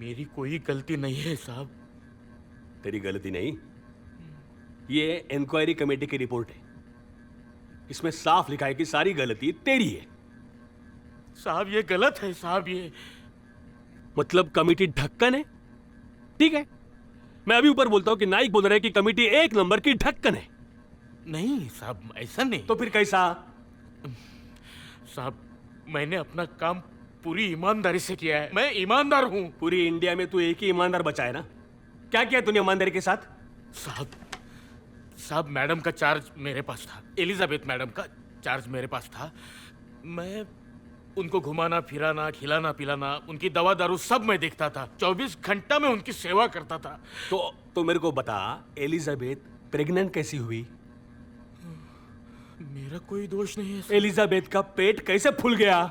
मेरी कोई गलती नहीं है साहब। तेरी गलती नहीं, ये इंक्वायरी कमेटी की रिपोर्ट है। इसमें साफ लिखा है कि सारी गलती तेरी है। साहब ये गलत है साहब, ये मतलब कमेटी ढक्कन है? ठीक है, मैं अभी ऊपर बोलता हूं कि नाइक बोल रहा है कि कमेटी एक नंबर की ढक्कन है। नहीं साहब, ऐसा नहीं। तो फिर कैसा? साहब मैंने अपना काम पूरी ईमानदारी से किया है, मैं ईमानदार हूं। पूरी इंडिया में तू एक ही ईमानदार बचा है ना? क्या किया तूने ईमानदारी के साथ? साहब मैडम का चार्ज मेरे पास था, एलिजाबेथ मैडम का चार्ज मेरे पास था। मैं उनको घुमाना फिराना, खिलाना पिलाना, उनकी दवा दारू सब मैं देखता था। 24 घंटा में उनकी सेवा करता था। तो मेरे को बता, एलिजाबेथ प्रेग्नेंट कैसी हुई? मेरा कोई दोष नहीं है सर। एलिजाबेथ का पेट कैसे फूल गया?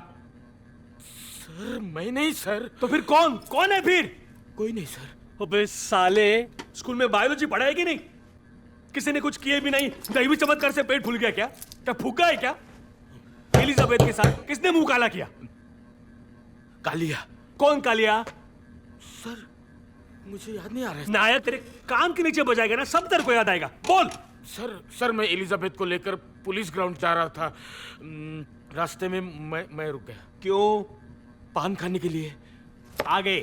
सर मैं नहीं सर। तो फिर कौन है फिर? कोई नहीं सर। अबे साले, स्कूल में बायोलॉजी पढ़ा है कि नहीं? किसी ने कुछ किए भी नहीं, दैवी चमत्कार से पेट फूल गया क्या? क्या फूका है क्या? एलिजाबेथ के साथ किसने मुंह काला किया? कालिया। कौन कालिया? सर मुझे याद नहीं आ रहा है। नायक तेरे कान के नीचे बजाएगा ना, सब तेरे को याद आएगा। बोल। सर मैं एलिजाबेथ को लेकर पुलिस ग्राउंड जा रहा था। रास्ते में मैं रुक गया। क्यों? पान खाने के लिए। आगे?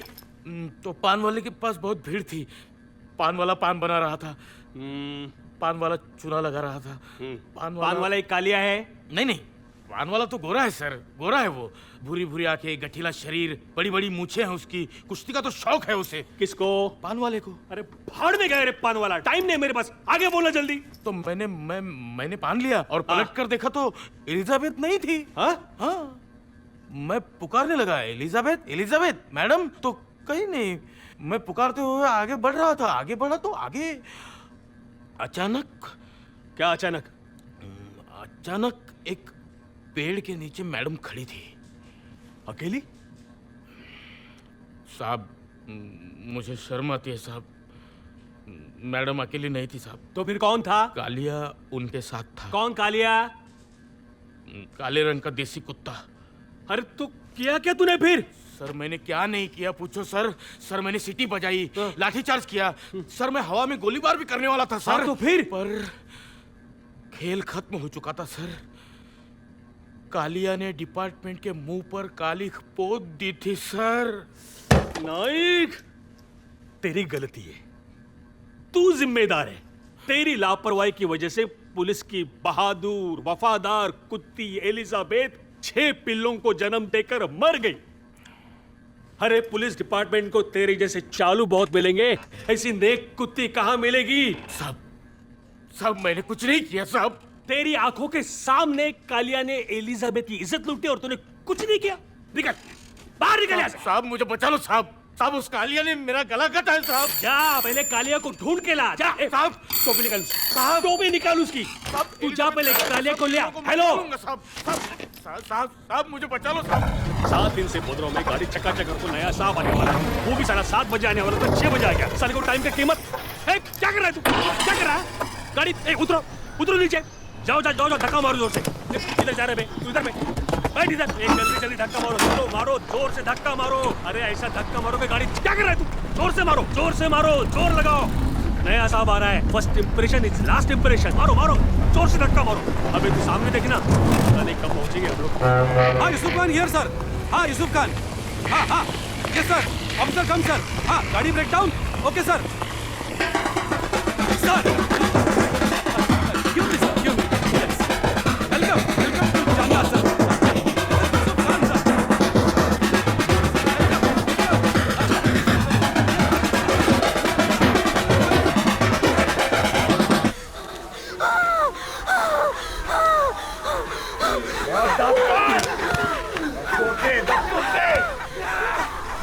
तो पान वाले के पास बहुत भीड़ थी। पान वाला पान बना रहा था, पान वाला चूना लगा रहा था। पान वाला एक कालिया है? नहीं, पान वाला तो गोरा है सर, गोरा है वो। भूरी भूरी आंखें, गठीला शरीर, बड़ी बड़ी मूछें हैं उसकी। कुश्ती का तो शौक है उसे। किसको? पान वाले को। अरे भाड़ में गए रे पान वाला, टाइम नहीं मेरे पास, आगे बोलना जल्दी। तो मैंने पान लिया और पलट कर देखा तो एलिजाबेथ नहीं थी। हाँ, मैं पुकारने लगा, एलिजाबेथ एलिजाबेथ मैडम, तो कहीं नहीं। मैं पुकारते हुए आगे बढ़ रहा था, आगे बढ़ा तो आगे अचानक। क्या अचानक? अचानक एक पेड़ के नीचे मैडम खड़ी थी, अकेली। साहब मुझे शर्म आती है साहब, मैडम अकेली नहीं थी साहब। तो फिर कौन था? कालिया उनके साथ था। कौन कालिया? काले रंग का देसी कुत्ता। अरे तो किया क्या तूने फिर? सर मैंने क्या नहीं किया पूछो सर। सर मैंने सीटी बजाई, लाठीचार्ज किया। सर मैं हवा में गोलीबार भी करने वाला था सर। तो फिर? पर खेल खत्म हो चुका था सर। कालिया ने डिपार्टमेंट के मुंह पर काली पोत दी थी सर। नाइक, तेरी गलती है, तू जिम्मेदार है। तेरी लापरवाही की वजह से पुलिस की बहादुर वफादार कुत्ती एलिजाबेथ 6 पिल्लों को जन्म देकर मर गई। अरे पुलिस डिपार्टमेंट को तेरे जैसे चालू बहुत मिलेंगे, ऐसी नेक कुत्ती कहां मिलेगी? साहब मैंने कुछ नहीं किया साहब। तेरी आंखों के सामने कालिया ने एलिजाबेथ की इज्जत लूटी और तूने कुछ नहीं किया। निकल बाहर निकल यहाँ से। साहब मुझे बचा लो साहब। साहब उस कालिया ने मेरा गला काटा है साहब। जा पहले कालिया को ढूंढ के ला। जा साहब टोपी निकाल साहब, टोपी निकाल उसकी। तू जा पहले कालिया को ले आ। हेलो साहब साहब साहब साहब मुझे बचा लो साहब। 7 दिन से बोल रहा हूँ मैं, गाड़ी चकाचक को नया साफ आने वाला है, वो भी साला 7 बजे आने वाला था, 6 बजे आ गया। साले को टाइम का कीमत है। क्या कर रहा है तू? क्या कर रहा है? गाड़ी उतरो उतरो नीचे। जाओ जाओ जाओ धक्का मारो जोर से। इधर जा रहे बे, तू इधर में बैठ इधर। जल्दी जल्दी धक्का मारो, चलो मारो जोर से धक्का मारो। अरे ऐसा धक्का मारो कि गाड़ी। क्या कर रहा है तू? जोर से मारो, जोर से मारो, जोर लगाओ। नया साहब आ रहा है। First impression is last impression. मारो मारो जोर से धक्का मारो। अबे तू सामने देखना, अरे कब पहुंचेंगे हम लोग। हाँ यूसुफ खान हियर सर। हाँ यूसुफ खान। हाँ हाँ yes sir. Officer come sir. हाँ गाड़ी break down. Okay sir. Sir welcome welcome to Jamia sir. Yusuf Khan sir.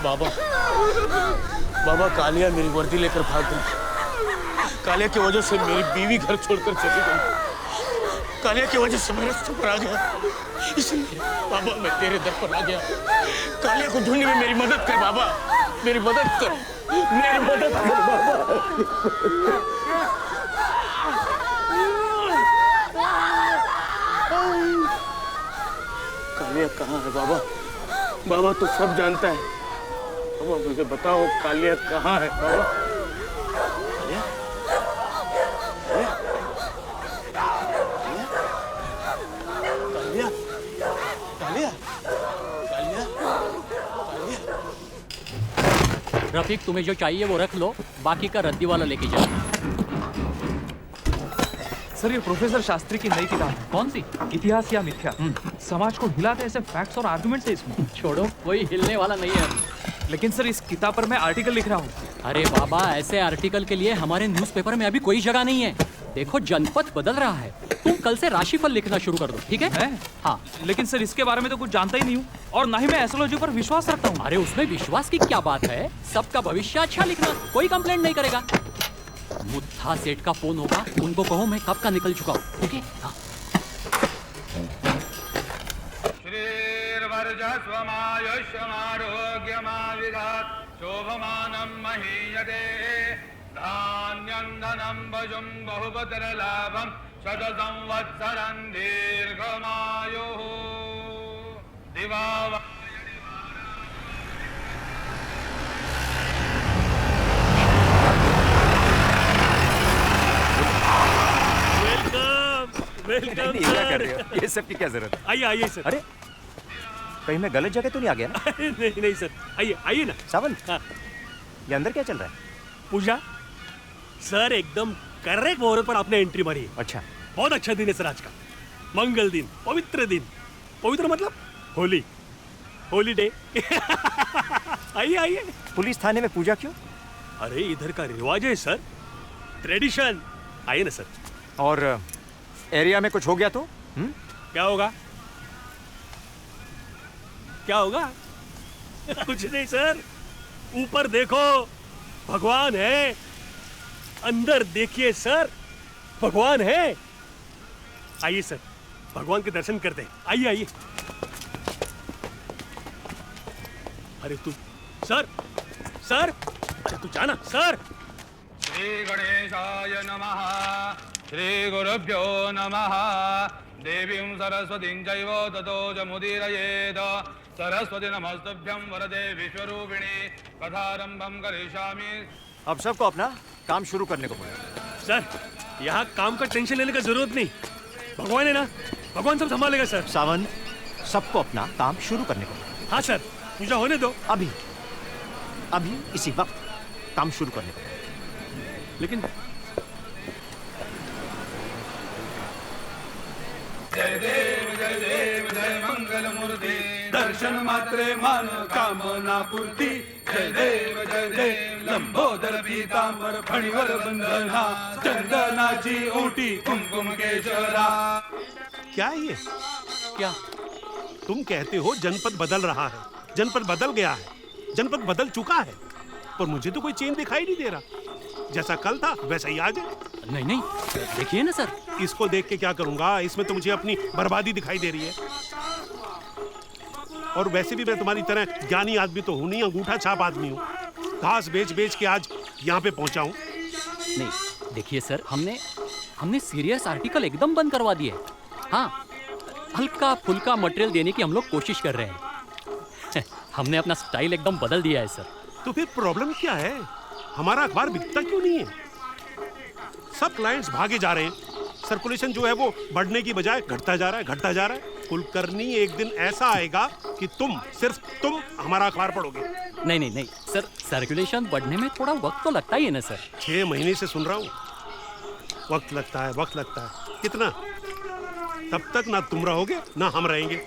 बाबा बाबा कालिया मेरी वर्दी लेकर भाग गई। कालिया की वजह से मेरी बीवी घर छोड़कर चली गई। कालिया की वजह से मेरा सफर आ गया। इसलिए बाबा मैं तेरे दर पर आ गया। कालिया को ढूंढने में मेरी मदद कर बाबा, मेरी मदद कर, मेरी मदद कर बाबा। कालिया कहाँ है बाबा? बाबा तो सब जानता है। बाबा मुझे बताओ कालिया कहाँ है बाबा? कालिया? कालिया? कालिया? कालिया? कालिया? रफीक तुम्हें जो चाहिए वो रख लो, बाकी का रद्दी वाला लेके जाओ। सर ये प्रोफेसर शास्त्री की नई किताब है। कौन सी? इतिहास या मिथ्या। समाज को हिलाते ऐसे फैक्ट्स और आर्गुमेंट्स है इसमें। छोड़ो, कोई हिलने वाला नहीं है। लेकिन सर इस किताब पर मैं आर्टिकल लिख रहा हूँ। अरे बाबा, ऐसे आर्टिकल के लिए हमारे न्यूज़पेपर में अभी कोई जगह नहीं है। देखो जनपद बदल रहा है, तुम कल से राशिफल लिखना शुरू कर दो, ठीक है? मैं? हाँ। लेकिन सर इसके बारे में तो कुछ जानता ही नहीं हूँ, और ना ही मैं एस्ट्रोलॉजी पर विश्वास रखता हूँ। अरे उसमें विश्वास की क्या बात है? सबका भविष्य अच्छा लिखना, कोई कंप्लेंट नहीं करेगा। मुद्दा सेठ का फोन होगा, उनको कहो मैं कब का निकल चुका हूँ, ठीक है? हाँ। शोभमानं महीयते धान्यं धनं भुजं बहुभद्रलाभं शतसंवत्सरं दीर्घमायुः दिवा वेलकम नहीं, क्या कर रहे हो? ये सब की क्या जरूरत है? आइए आइए सर। अरे कहीं मैं गलत जगह तो नहीं आ गया ना? नहीं नहीं सर, आइए आइए ना। सावंत, हाँ। ये अंदर क्या चल रहा है? पूजा सर, एकदम करेक्ट मुहूर्त पर आपने एंट्री मारी है। अच्छा, बहुत अच्छा दिन है सर आज का। मंगल दिन, पवित्र दिन। पवित्र मतलब होली, होली डे। आइए आइए। पुलिस थाने में पूजा क्यों? अरे इधर का रिवाज है सर, ट्रेडिशन। आइए ना सर। और एरिया में कुछ हो गया तो? क्या होगा? क्या होगा? कुछ नहीं सर, ऊपर देखो, भगवान है। अंदर देखिए सर, भगवान है। आइए सर, भगवान के दर्शन करते हैं। आइए आइए। अरे तू सर, सर, अरे तू जाना सर। श्री गणेशाय नमः श्री गुरुभ्यो नमः देवीं सरस्वतीं चैव ततो जमुदीरयेत् सरस्वती नमस्तुभ्यं वरदे विश्वरूपिणी कथारंभं करिष्यामि। अब सबको अपना काम शुरू करने को बोला। सर यहाँ काम का टेंशन लेने का जरूरत नहीं, भगवान है ना, भगवान सब संभालेगा सर। सावंत, सबको अपना काम शुरू करने को बोला। हाँ सर, पूजा होने दो। अभी अभी इसी वक्त काम शुरू करने को बोला। लेकिन जय देव जय मंगल मूर्ति दर्शन मात्रे मन कामना पूर्ती। जय देव लंबोदर पीतांबर फणिवर बंधना चंदनाची ओटी कुमकुम केशरा। क्या ये? क्या? तुम कहते हो जनपद बदल रहा है, जनपद बदल गया है, जनपद बदल चुका है, पर मुझे तो कोई चेंज दिखाई नहीं दे रहा। जैसा कल था वैसा ही आज है। नहीं नहीं, देखिए ना सर। इसको देख के क्या करूंगा, इसमें तो मुझे अपनी बर्बादी दिखाई दे रही है। और वैसे भी मैं तुम्हारी तरह ज्ञानी आदमी तो हूं नहीं, अंगूठा छाप आदमी हूँ। घास बेच बेच के आज यहाँ पे पहुंचा हूँ। नहीं देखिए सर, हमने सीरियस आर्टिकल एकदम बंद करवा दिए। हाँ, हल्का फुल्का मटेरियल देने की हम लोग कोशिश कर रहे हैं। हमने अपना स्टाइल एकदम बदल दिया है सर। तो फिर प्रॉब्लम क्या है? हमारा अखबार बिकता क्यों नहीं है? सब क्लाइंट्स भागे जा रहे हैं, सर्कुलेशन जो है वो बढ़ने की बजाय घटता जा रहा है। कुलकर्णी, एक दिन ऐसा आएगा कि सिर्फ तुम हमारा अखबार पढ़ोगे। नहीं सर, सर्कुलेशन बढ़ने में थोड़ा वक्त तो लगता ही है ना सर। 6 महीने से सुन रहा हूँ, वक्त लगता है। कितना? तब तक ना तुम रहोगे ना हम रहेंगे।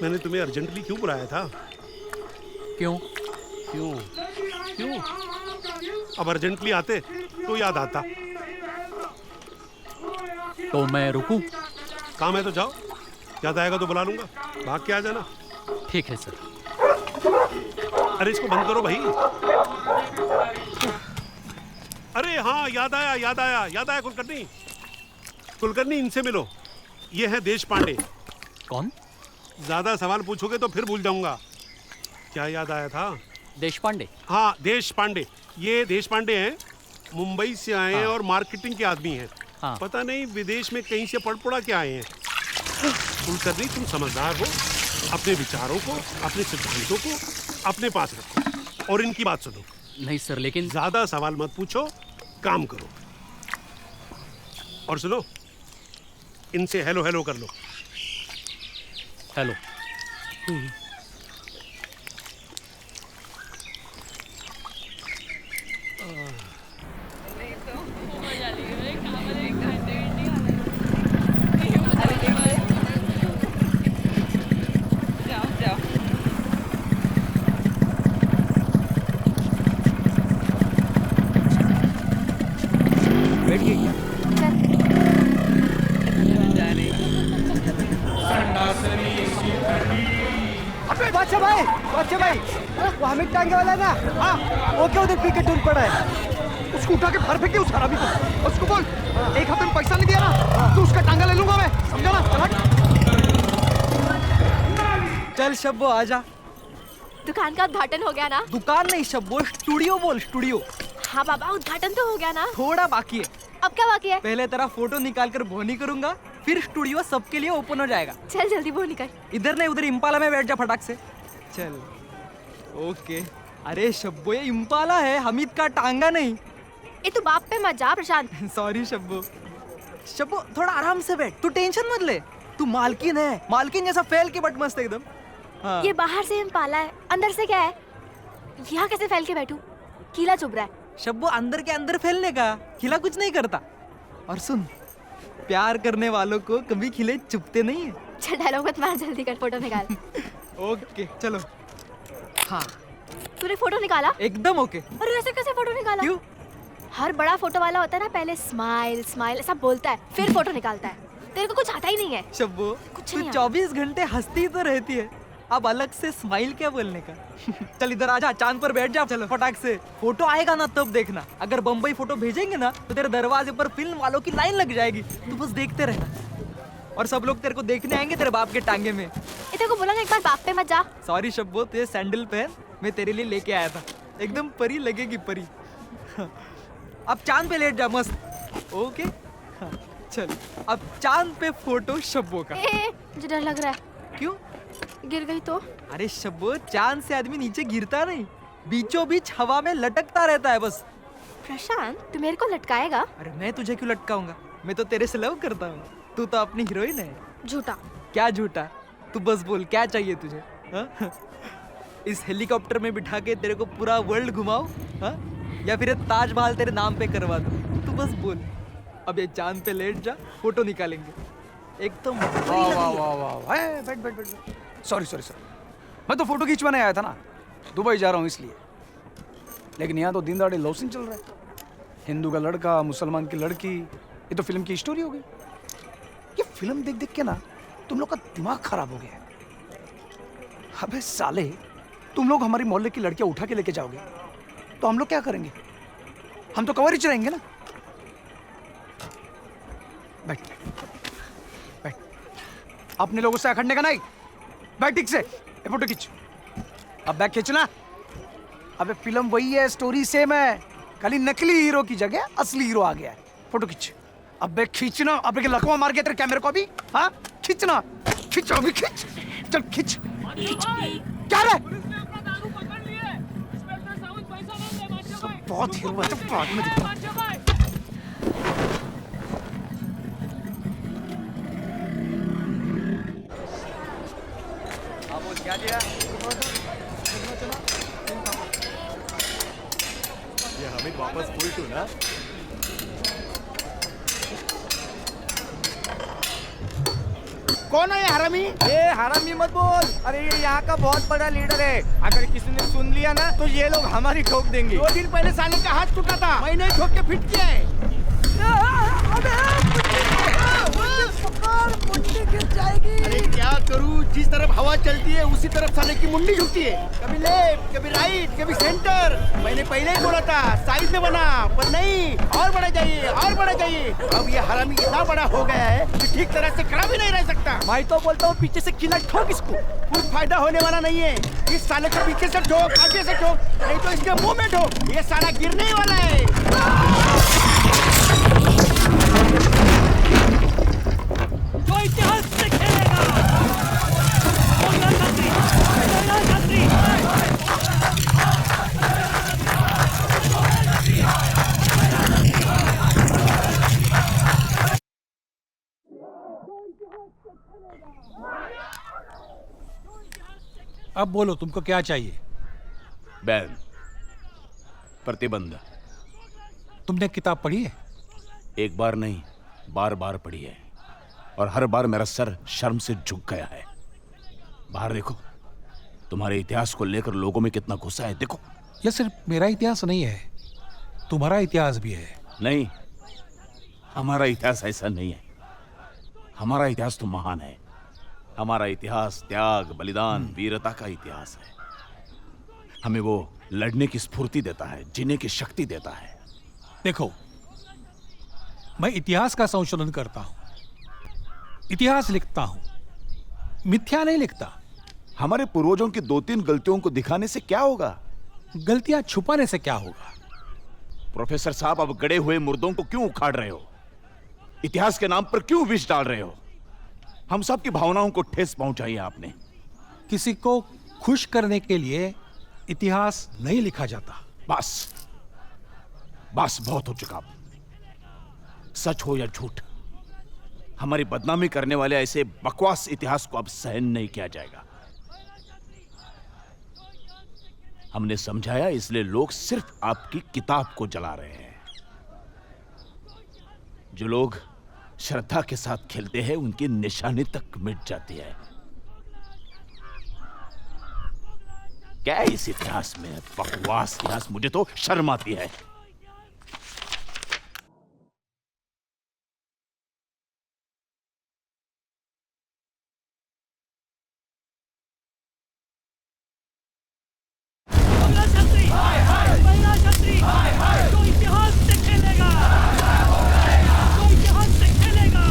मैंने तुम्हें अर्जेंटली क्यों बुलाया था? क्यों? अब अर्जेंटली आते तो याद आता। तो मैं रुकूं? काम है तो जाओ, याद आएगा तो बुला लूंगा, भाग के आ जाना। ठीक है सर। अरे इसको बंद करो भाई। अरे हाँ, याद आया कुलकर्णी, इनसे मिलो। ये है देश पांडे। कौन? ज्यादा सवाल पूछोगे तो फिर भूल जाऊंगा। क्या याद आया था? देश पांडे? हाँ, देश पांडे। ये देश पांडे हैं, मुंबई से आए हैं और मार्केटिंग के आदमी हैं। हाँ। पता नहीं विदेश में कहीं से पढ़ के आए हैं। कुलकर्णी, तुम समझदार हो, अपने विचारों को, अपने सिद्धांतों को अपने पास रखो और इनकी बात सुनो। नहीं सर, लेकिन ज्यादा सवाल मत पूछो, काम करो। और सुनो, इनसे हेलो हेलो कर लो। हेलो। बच्चे भाई, वो हमिद टांगे वाला ना, हाँ, वो क्या उधर पीके टूट पड़ा है? उसको उठा के भर फेंक दे उस हरामी को। उसको बोल, एक हफ्ते में पैसा नहीं दिया ना तो उसका टांगा ले लूंगा मैं, समझा ना? चल शब्बो आजा। दुकान का उद्घाटन हो गया ना? दुकान नहीं शब्बो, स्टूडियो बोल, स्टूडियो। हाँ बाबा, उद्घाटन तो हो गया ना? थोड़ा बाकी है। अब क्या बाकी है? पहले तेरा फोटो निकाल कर बोनी करूंगा, फिर स्टूडियो सबके लिए ओपन हो जाएगा। चल जल्दी वो निकल। इधर नहीं, उधर इम्पाला में बैठ जा फटाक से। चल ओके। अरे शब्बो, ये इम्पाला है, हमीद का टांगा नहीं। ए तू बाप पे मत जा प्रशांत। सॉरी शब्बो। शब्बो थोड़ा आराम से बैठ, तू टेंशन मत ले। तू मालकिन है, मालकिन जैसा फैल के बट मस्त एकदम। हाँ। ये बाहर से इम्पाला है, अंदर से क्या है? यहाँ कैसे फैल के बैठूं? कीला चुभ रहा है। शब्बो अंदर के अंदर फैलने का, खिला कुछ नहीं करता। और सुन, प्यार करने वालों को कभी खिले चुभते नहीं है। चल डायलॉग मत मार, जल्दी कर, फोटो निकाल। ओके चलो। हाँ, तूने फोटो निकाला? एकदम ओके। अरे ऐसे कैसे फोटो निकाला? क्यों? हर बड़ा फोटो वाला होता है ना, पहले स्माइल स्माइल ऐसा बोलता है, फिर फोटो निकालता है। तेरे को कुछ आता ही नहीं है। शब्बो, कुछ तू नहीं 24 घंटे हंसती तो रहती है, अब अलग से स्माइल क्या बोलने का? चल इधर आजा, चांद पर बैठ जा। चलो फटाक से। फोटो आएगा ना तब देखना। अगर बम्बई फोटो भेजेंगे ना तो तेरे दरवाजे पर फिल्म वालों की लाइन लग जाएगी। तू बस देखते रहना और सब लोग तेरे को देखने आएंगे तेरे बाप के टांगे में। तेरे को बोला ना एक बार बाप पे मत जा। सॉरी शब्बो, तुझे सैंडल पहन, मैं तेरे लिए लेके आया था। एकदम परी लगेगी, परी। अब चांद पे लेट जा मस्त। ओके हाँ, चल अब चांद पे फोटो शब्बो का। मुझे डर लग रहा है। क्यों? गिर गई तो? अरे शब्बो, चांद से आदमी नीचे गिरता नहीं, बीचों बीच हवा में लटकता रहता है बस। प्रशांत, तू मेरे को लटकाएगा? अरे मैं तुझे क्यों लटकाऊंगा? मैं तो तेरे से लव करता हूँ। तू तो अपनी हीरोइन है। झूठा। क्या झूठा? तू बस बोल, क्या चाहिए तुझे? हा? इस हेलीकॉप्टर में बिठा के तेरे को पूरा वर्ल्ड घुमाओ, हा? या फिर ताज महल तेरे नाम पे करवा दूं? तू बस बोल। अब ये चांद पे लेट जा, फोटो निकालेंगे एकदम। वाह वाह वाह वाह, बैठ बैठ बैठ। सॉरी सॉरी सॉरी, मैं तो फोटो खींचवाने आया था ना, दुबई जा रहा हूँ इसलिए। लेकिन यहाँ तो दिन दहाड़े लव सीन चल रहा है। हिंदू का लड़का, मुसलमान की लड़की, ये तो फिल्म की स्टोरी हो गई। ये फिल्म देख देख के ना तुम लोग का दिमाग खराब हो गया है। अबे साले, तुम लोग हमारी मोहल्ले की लड़कियां उठा के लेके जाओगे तो हम लोग क्या करेंगे? हम तो कवरेज रहेंगे ना। बैठ बैठ, अपने लोगों से अखड़ने का नहीं। बैठ ठीक से, ये फोटो खींच। अब बैग खींचना। अबे फिल्म वही है, स्टोरी सेम है, खाली नकली हीरो की जगह असली हीरो आ गया है। फोटो खींच। अबे खींचना। अबे लकवा मार गया तेरे कैमरे को अभी। हाँ खींचना, खींच अभी, खींच, चल खींच। क्या रे? बहुत हीरो है, तो बाद में दिखा। क्या दिया? ये हमें वापस फुल टू ना। कौन है ये हरामी? ए हरामी मत बोल, अरे ये यहाँ का बहुत बड़ा लीडर है। अगर किसी ने सुन लिया ना तो ये लोग हमारी ठोक देंगे। 2 दिन पहले साले का हाथ टूटा था, मैंने ही ठोक के फिट किया है। गिर जाएगी। अरे क्या करूं, जिस तरफ हवा चलती है उसी तरफ साले की मुंडी झुकती है। कभी लेफ्ट, कभी राइट, कभी सेंटर। मैंने पहले ही बोला था साइज में बना, पर नहीं, और बड़ा चाहिए, और बड़ा चाहिए। अब ये हरामी इतना बड़ा हो गया है कि ठीक तरह से खड़ा भी नहीं रह सकता। मैं तो बोलता हूँ पीछे से किला ठोक इसको, कुछ फायदा होने वाला नहीं है। इस साले को पीछे से ठोक, आगे से ठोक, नहीं तो इसके मुंह में ठोक। ये साला गिरने ही वाला है। जो इतिहास से खेलेगा वो छत्री, छत्री। अब बोलो तुमको क्या चाहिए? बैन, प्रतिबंध। तुमने किताब पढ़ी है? एक बार नहीं, बार बार पढ़ी है, और हर बार मेरा सर शर्म से झुक गया है। बाहर देखो, तुम्हारे इतिहास को लेकर लोगों में कितना गुस्सा है, देखो। यह सिर्फ मेरा इतिहास नहीं है, तुम्हारा इतिहास भी है। नहीं, हमारा इतिहास ऐसा नहीं है। हमारा इतिहास तो महान है। हमारा इतिहास त्याग, बलिदान, वीरता का इतिहास है। हमें वो लड़ने की स्फूर्ति देता है, जीने की शक्ति देता है। देखो, मैं इतिहास का संशोधन करता हूं, इतिहास लिखता हूं, मिथ्या नहीं लिखता। हमारे पूर्वजों की 2-3 गलतियों को दिखाने से क्या होगा? गलतियां छुपाने से क्या होगा? प्रोफेसर साहब, अब गड़े हुए मुर्दों को क्यों उखाड़ रहे हो? इतिहास के नाम पर क्यों विष डाल रहे हो? हम सब की भावनाओं को ठेस पहुंचाई है आपने। किसी को खुश करने के लिए इतिहास नहीं लिखा जाता। बस बस, बहुत हो चुका। सच हो या झूठ, हमारी बदनामी करने वाले ऐसे बकवास इतिहास को अब सहन नहीं किया जाएगा। हमने समझाया, इसलिए लोग सिर्फ आपकी किताब को जला रहे हैं। जो लोग श्रद्धा के साथ खेलते हैं उनकी निशानी तक मिट जाती है। क्या है इस इतिहास में? बकवास इतिहास, मुझे तो शर्म आती है। जो इतिहास से खेलेगा, जो इतिहास से खेलेगा।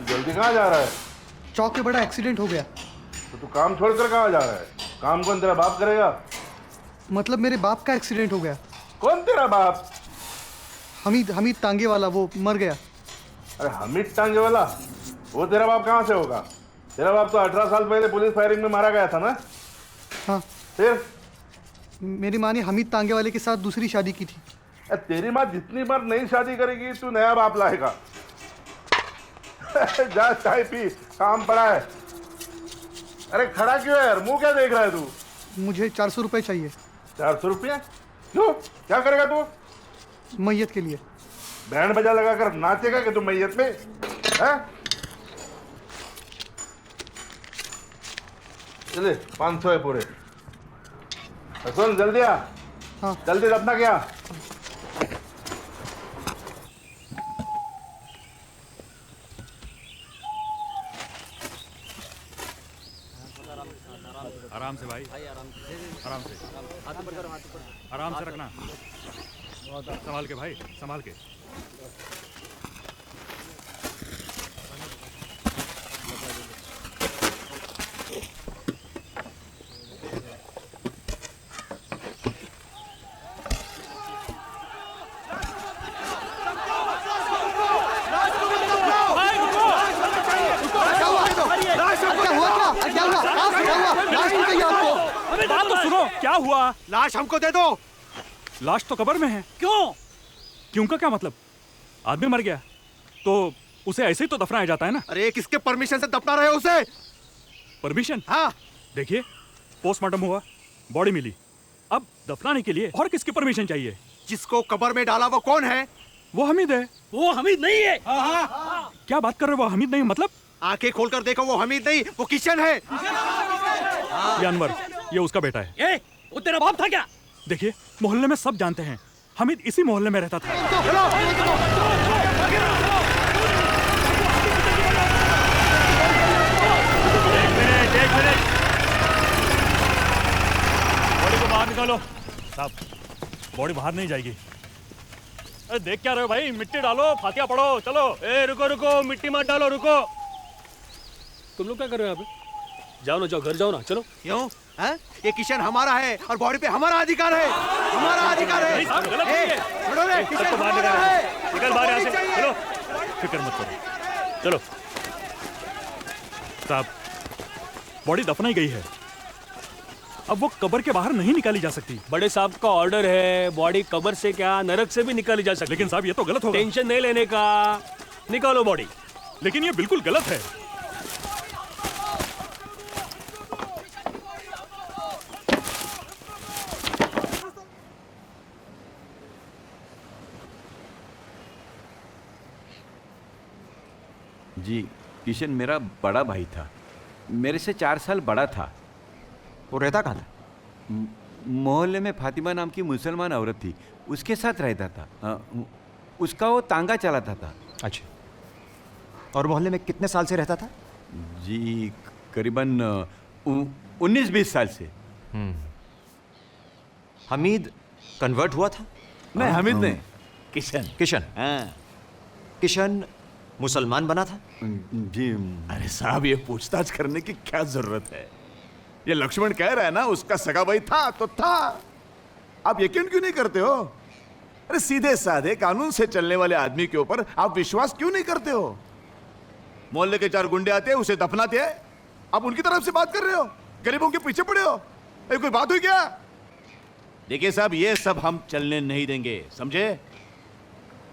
जल्दी कहाँ जा रहा है? चौक पे बड़ा एक्सीडेंट हो गया। तो तू काम छोड़कर कहाँ जा रहा है? काम कौन तेरा बाप करेगा? मतलब मेरे बाप का एक्सीडेंट हो गया। कौन तेरा बाप? हमीद तांगे वाला, वो मर गया। अरे हमीद टांगे वाला? वो तेरा बाप कहाँ से होगा? तेरा बाप तो 18 साल पहले पुलिस फायरिंग में मारा गया था ना? हाँ। फिर? मेरी माँ ने हमीद तांगे वाले के साथ दूसरी शादी की थी। तेरी माँ जितनी बार नई शादी करेगी तू नया बाप लाएगा। जा चाय पी, काम पड़ा है। अरे खड़ा क्यों है यार, मुंह क्या देख रहा है तू? मुझे 400 रुपए चाहिए। 400 रुपये? क्यों, क्या करेगा तू? मैयत के लिए। बैंड बजा लगाकर नाचेगा कि तू मैयत में? हैं? चले 500 है पूरे। सुन जल्दी आ, जल्दी दफना क्या? आराम से भाई, आराम से, आराम से रखना, संभाल के भाई, संभाल के। बात तो सुनो, क्या हुआ? लाश हमको दे दो। लाश तो कब्र में है। क्यों का क्या मतलब? आदमी मर गया तो उसे ऐसे ही तो दफनाया जाता है ना। अरे किसके परमिशन से दफना रहे हो उसे? परमिशन? हाँ। देखिए, पोस्टमार्टम हुआ, बॉडी मिली, अब दफनाने के लिए और किसकी परमिशन चाहिए? जिसको कब्र में डाला वो कौन है? वो हमीद है। वो हमीद नहीं है। क्या बात कर रहे हो? वो हमीद नहीं मतलब? आंखें खोलकर देखो, वो हमीद नहीं, वो किशन है। ये अनवर, ये उसका बेटा है। वो तेरा बाप था क्या? देखिए, मोहल्ले में सब जानते हैं, हमीद इसी मोहल्ले में रहता था। एक मिनट, बॉडी को बाहर निकालो। साहब, बॉडी बाहर नहीं जाएगी। अरे देख क्या रहे हो भाई? मिट्टी डालो, फातिया पढ़ो, चलो। रुको रुको, मिट्टी मत डालो, रुको। तुम लोग क्या कर रहे हो यहाँ पे? जाओ ना, जाओ घर जाओ ना, चलो। क्यों? ये किशन हमारा है और बॉडी पे हमारा अधिकार है, हमारा अधिकार है। छोड़ो रे, किशन हमारा है। निकल बाहर यहाँ से, चलो। फिक्र मत करो, चलो। साहब, बॉडी दफनाई गई है, अब वो कब्र के बाहर नहीं निकाली जा सकती। बड़े साहब का ऑर्डर है, बॉडी कब्र से क्या नरक से भी निकाली जा सकती। लेकिन साहब, ये तो गलत होगा। टेंशन नहीं लेने का, निकालो बॉडी। लेकिन ये बिल्कुल गलत है। जी, किशन मेरा बड़ा भाई था, मेरे से 4 साल बड़ा था। वो रहता कहाँ था? मोहल्ले में फातिमा नाम की मुसलमान औरत थी, उसके साथ रहता था। उसका वो तांगा चलाता था। अच्छा, और मोहल्ले में कितने साल से रहता था? जी, करीबन 19-20 साल से। हमीद कन्वर्ट हुआ था? नहीं, हमीद नहीं, किशन। किशन? हाँ। किशन मुसलमान बना था? जी। अरे साहब, ये पूछताछ करने की क्या जरूरत है? ये लक्ष्मण कह रहा है ना, उसका सगा भाई था तो था। आप यकीन क्यों नहीं करते हो? अरे सीधे साधे कानून से चलने वाले आदमी के ऊपर आप विश्वास क्यों नहीं करते हो? मोहल्ले के 4 गुंडे आते हैं, उसे दफनाते हैं, आप उनकी तरफ से बात कर रहे हो, गरीबों के पीछे पड़े हो। ये कोई बात हुई क्या? देखिए साहब, ये सब हम चलने नहीं देंगे, समझे?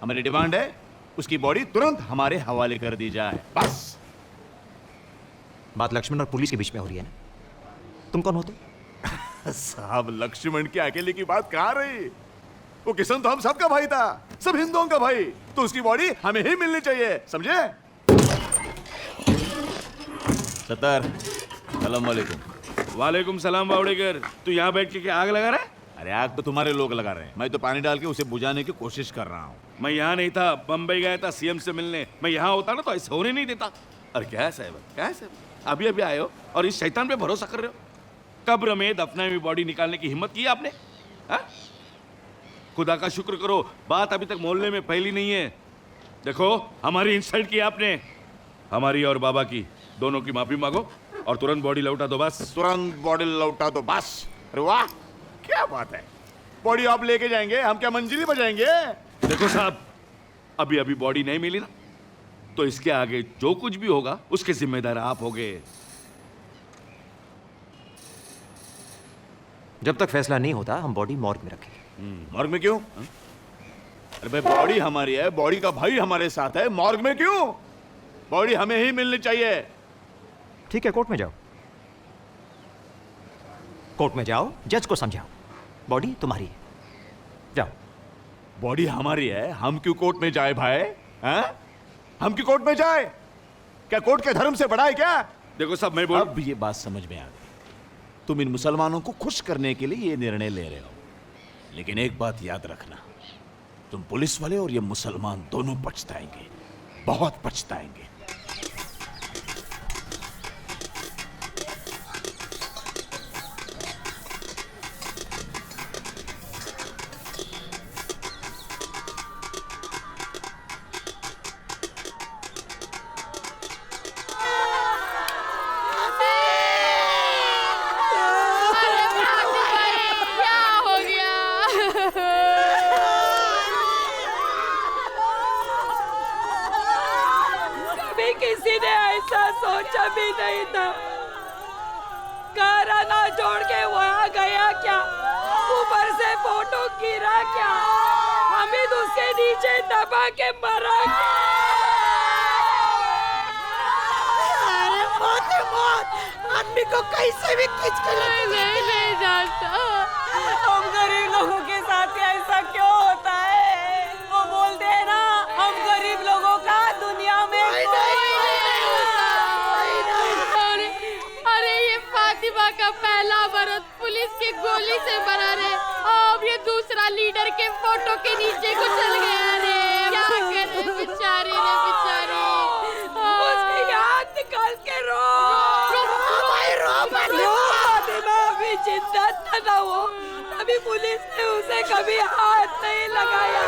हमारी डिमांड है उसकी बॉडी तुरंत हमारे हवाले कर दी जाए, बस। बात लक्ष्मण और पुलिस के बीच में हो रही है ना? तुम कौन होते? साहब, लक्ष्मण की अकेले की बात कहाँ रही? वो किशन तो हम सबका भाई था, सब हिंदुओं का भाई, तो उसकी बॉडी हमें ही मिलनी चाहिए, समझे? सत्तर, सलाम वालेकुम। वालेकुम सलाम बावड़ेकर। तू यहाँ बैठ के क्या आग लगा रहा है? अरे आग तो तुम्हारे लोग लगा रहे हैं, मैं तो पानी डाल के उसे बुझाने की कोशिश कर रहा हूँ। मैं यहाँ नहीं था, बम्बई गया था सीएम से मिलने। मैं यहाँ होता ना तो ऐसे होने नहीं देता। अरे क्या है साहब, क्या है साहब? अभी अभी आए हो और इस शैतान पे भरोसा कर रहे हो? कब्र में दफनाई हुई बॉडी निकालने की हिम्मत की आपने? हा? खुदा का शुक्र करो, बात अभी तक मोहल्ले में फैली नहीं है। देखो, हमारी इंसल्ट की आपने, हमारी और बाबा की, दोनों की माफी मांगो और तुरंत बॉडी लौटा दो, बस। तुरंत बॉडी लौटा दो, बस। अरे वाह, क्या बात है! बॉडी आप लेके जाएंगे, हम क्या मंजिली बजाएंगे? देखो साहब, अभी अभी बॉडी नहीं मिली ना, तो इसके आगे जो कुछ भी होगा उसके जिम्मेदार आप होगे। जब तक फैसला नहीं होता हम बॉडी मॉर्ग में रखेंगे। मॉर्ग में क्यों? अरे भाई, बॉडी हमारी है, बॉडी का भाई हमारे साथ है, मॉर्ग में क्यों? बॉडी हमें ही मिलनी चाहिए। ठीक है, कोर्ट में जाओ, कोर्ट में जाओ, जज को समझाओ, बॉडी तुम्हारी है, जाओ। बॉडी हमारी है, हम क्यों कोर्ट में जाए भाई? हैं? हम क्यों कोर्ट में जाए? क्या कोर्ट के धर्म से बड़ा है क्या? देखो साहब, मैं बोल, अब ये बात समझ में आ गई। तुम इन मुसलमानों को खुश करने के लिए ये निर्णय ले रहे हो। लेकिन एक बात याद रखना, तुम पुलिस वाले और ये मुसलमान दोनों पछताएंगे, बहुत पछताएंगे। किसी ने ऐसा सोचा भी नहीं था। कार आना छोड़ के वहाँ गया क्या, ऊपर से फोटो गिरा क्या, हमीद उसके नीचे दबा के मरा क्या। अरे मौत है मौत, आदमी को कैसे भी खींच के नहीं जानता, हम गरीब लोगों के साथ ऐसा क्यों होता है। वो बोलते हैं ना, हम गरीब लोगों का दुनिया में फातिमा का पहला बरत पुलिस की गोली से मरा रे, अब ये दूसरा लीडर के फोटो के नीचे को चल गया रे। क्या करे बेचारी रे बेचारी। उसकी याद निकाल के रो फातिमा अभी जिंदा था ना वो, तभी पुलिस ने उसे कभी हाथ नहीं लगाया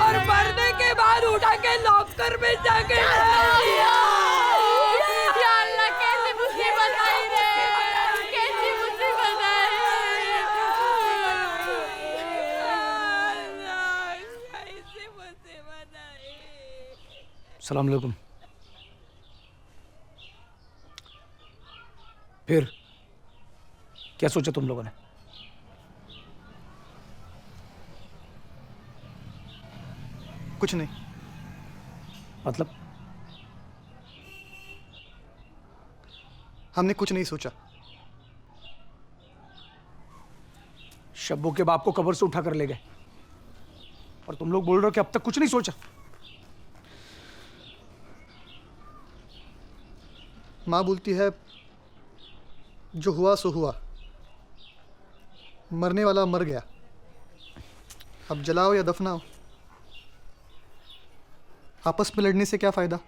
और मरने के बाद उठा के लॉकर में जाके सलाम अलैकुम। फिर क्या सोचा तुम लोगों ने? कुछ नहीं। मतलब? हमने कुछ नहीं सोचा। शब्बू के बाप को कब्र से उठा कर ले गए और तुम लोग बोल रहे हो कि अब तक कुछ नहीं सोचा। माँ बोलती है जो हुआ सो हुआ, मरने वाला मर गया, अब जलाओ या दफनाओ, आपस में लड़ने से क्या फायदा।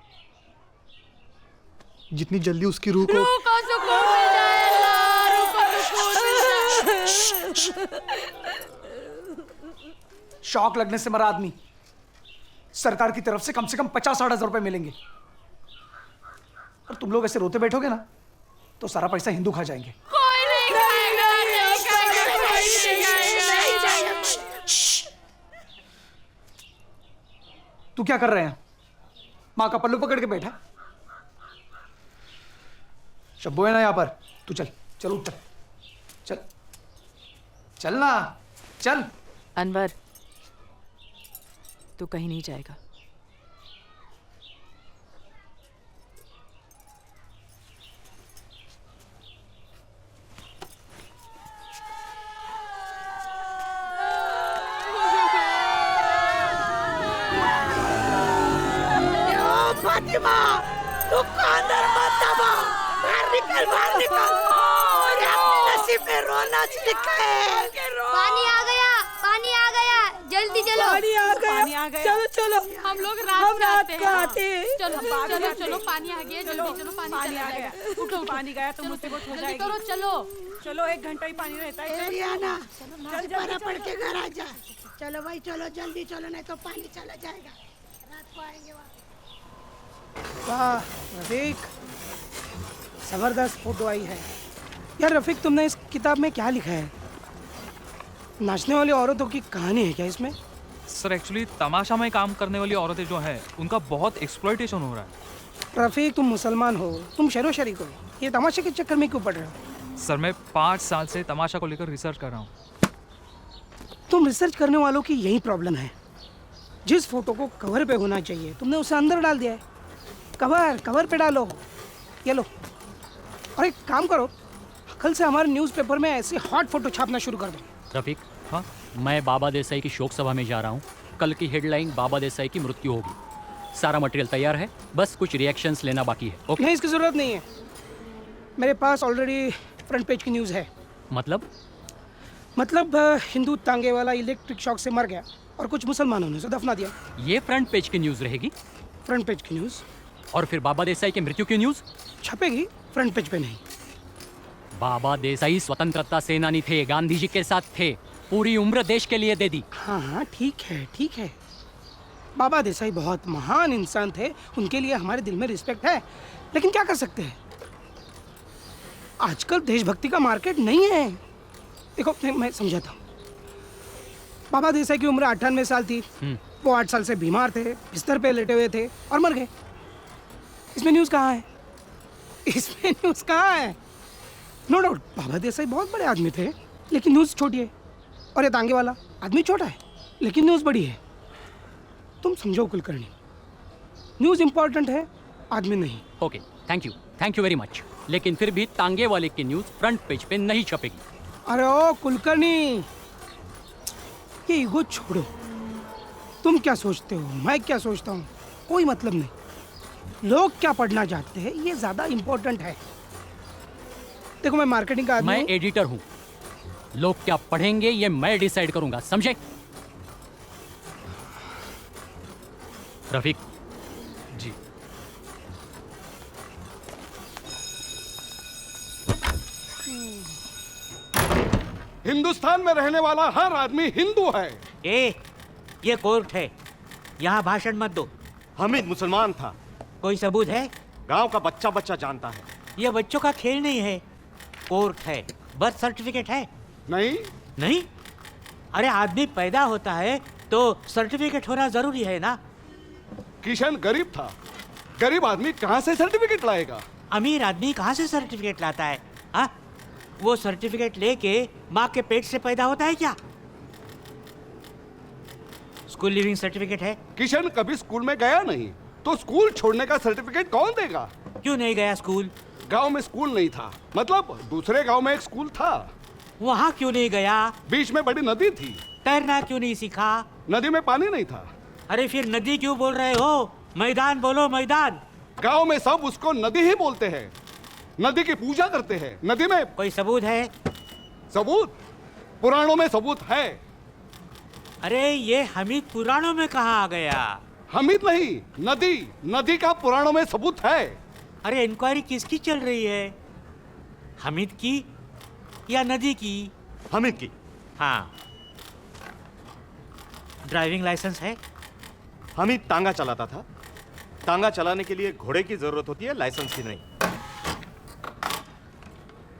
जितनी जल्दी उसकी रूह को सुकून मिल जाए, रूह को सुकून मिल जाए। शॉक लगने से मरा आदमी, सरकार की तरफ से कम 50-60 हजार रुपए मिलेंगे और तुम लोग ऐसे रोते बैठोगे ना तो सारा पैसा हिंदू खा जाएंगे। कोई नहीं खाएगा, कोई नहीं खाएगा। तू क्या कर रहे हैं? माँ का पल्लू पकड़ के बैठा। शब्बू है ना यहाँ पर, तू चल चल उठ चल चल चल ना चल। अनवर, तू कहीं नहीं जाएगा। फातिमा, तुमको अंदर मत दबा, बाहर निकल, बाहर निकल। और अपने नसीब में रोना लिखा है। पानी आ गया, पानी आ गया, जल्दी चलो। पानी आ गया, चलो चलो, हम लोग रात में आते हैं। चलो चलो चलो, पानी आ गया, जल्दी चलो, पानी आ गया। उठो, पानी गया तो मुसीबत हो जाएगी। करो, चलो चलो, 1 घंटा ही पानी रहता है। रियाना, चल पढ़ के घर आ जा। चलो भाई चलो, जल्दी चलो, नहीं तो पानी चला जाएगा। रात को आएंगे वहाँ। वाह रफीक, जबरदस्त फोटो आई है यार। रफीक, तुमने इस किताब में क्या लिखा है? नाचने वाली औरतों की कहानी है क्या इसमें? सर एक्चुअली तमाशा में काम करने वाली औरतें जो हैं उनका बहुत एक्सप्लॉयटेशन हो रहा है। रफीक, तुम मुसलमान हो, तुम शहरो शरीक हो, ये तमाशे के चक्कर में क्यों पड़ रहे हो? सर मैं 5 साल से तमाशा को लेकर रिसर्च कर रहा हूँ। तुम रिसर्च करने वालों की यही प्रॉब्लम है। जिस फोटो को कवर पे होना चाहिए तुमने उसे अंदर डाल दिया है। कवर पे डालो, ये लो। और एक काम करो, कल से हमारे न्यूज़पेपर में ऐसी हॉट फोटो छापना शुरू कर दो। रफीक, हाँ, मैं बाबा देसाई की शोक सभा में जा रहा हूँ। कल की हेडलाइन बाबा देसाई की मृत्यु होगी। सारा मटेरियल तैयार है, बस कुछ रिएक्शंस लेना बाकी है। ओके? नहीं, इसकी ज़रूरत नहीं है, मेरे पास ऑलरेडी फ्रंट पेज की न्यूज़ है। मतलब? मतलब हिंदू तांगे वाला इलेक्ट्रिक शॉक से मर गया और कुछ मुसलमानों ने उसे दफना दिया। ये फ्रंट पेज की न्यूज रहेगी। फ्रंट पेज की न्यूज? और फिर बाबा देसाई की मृत्यु की न्यूज छपेगी, फ्रंट पेज पे नहीं। बाबा देसाई स्वतंत्रता सेनानी थे, गांधी जी के साथ थे, पूरी उम्र देश के लिए दे दी। हाँ हाँ ठीक है ठीक है, बाबा देसाई बहुत महान इंसान थे, उनके लिए हमारे दिल में रिस्पेक्ट है, लेकिन क्या कर सकते हैं, आजकल देशभक्ति का मार्केट नहीं है। देखो मैं समझाता हूँ, बाबा देसाई की उम्र 98 साल थी, वो 8 साल से बीमार थे, बिस्तर पे लेटे हुए थे और मर गए। इसमें न्यूज़ कहाँ है? इसमें न्यूज़ कहाँ है? नो डाउट बाबा देसाई बहुत बड़े आदमी थे, लेकिन न्यूज़ छोटी है, और ये तांगे वाला आदमी छोटा है लेकिन न्यूज़ बड़ी है। तुम समझो कुलकर्णी, न्यूज़ इंपॉर्टेंट है, आदमी नहीं। Okay, thank you very much. लेकिन फिर भी तांगे वाले की न्यूज फ्रंट पेज पे नहीं छपेगी। अरे ओ कुलकर्णी, ये ईगो छोड़ो, तुम क्या सोचते हो, मैं क्या सोचता हूँ, कोई मतलब नहीं। लोग क्या पढ़ना चाहते हैं ये ज्यादा इंपॉर्टेंट है। देखो मैं मार्केटिंग का आदमी मैं एडिटर हूँ, लोग क्या पढ़ेंगे ये मैं डिसाइड करूंगा, समझे? रफीक जी। हिंदुस्तान में रहने वाला हर आदमी हिंदू है। ये कोर्ट है, यहाँ भाषण मत दो। हामिद मुसलमान था। कोई सबूत है? गांव का बच्चा बच्चा जानता है। ये बच्चों का खेल नहीं है, कोर्ट है। बर्थ सर्टिफिकेट है? नहीं। अरे आदमी पैदा होता है तो सर्टिफिकेट होना जरूरी है ना। किशन गरीब था, गरीब आदमी कहाँ से सर्टिफिकेट लाएगा? अमीर आदमी कहाँ से सर्टिफिकेट लाता है? हाँ, वो सर्टिफिकेट लेके माँ के पेट से पैदा होता है क्या? स्कूल लिविंग सर्टिफिकेट है? किशन कभी स्कूल में गया नहीं, तो स्कूल छोड़ने का सर्टिफिकेट कौन देगा? क्यों नहीं गया स्कूल? गांव में स्कूल नहीं था, मतलब दूसरे गांव में एक स्कूल था। वहाँ क्यों नहीं गया? बीच में बड़ी नदी थी। तैरना क्यों नहीं सीखा? नदी में पानी नहीं था। अरे फिर नदी क्यों बोल रहे हो? मैदान बोलो, मैदान। गांव में सब उसको नदी ही बोलते हैं, नदी की पूजा करते हैं। नदी में कोई सबूत है? सबूत? पुराणों में सबूत है। अरे ये हमीद पुराणों में कहाँ आ गया? हमीद नहीं, नदी का पुराणों में सबूत है। अरे इंक्वायरी किसकी चल रही है, हमीद की या नदी की? हमीद की। हाँ। ड्राइविंग लाइसेंस है? हमीद तांगा चलाता था, तांगा चलाने के लिए घोड़े की जरूरत होती है, लाइसेंस की नहीं।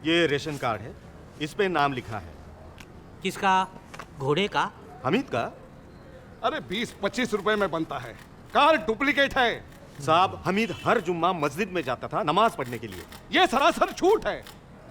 ये रेशन कार्ड है, इस पे नाम लिखा है। किसका? घोड़े का? हमीद का। अरे 20-25 रुपए में बनता है, कार डुप्लीकेट है। साहब हमीद हर जुम्मा मस्जिद में जाता था नमाज पढ़ने के लिए। ये सरासर झूठ है।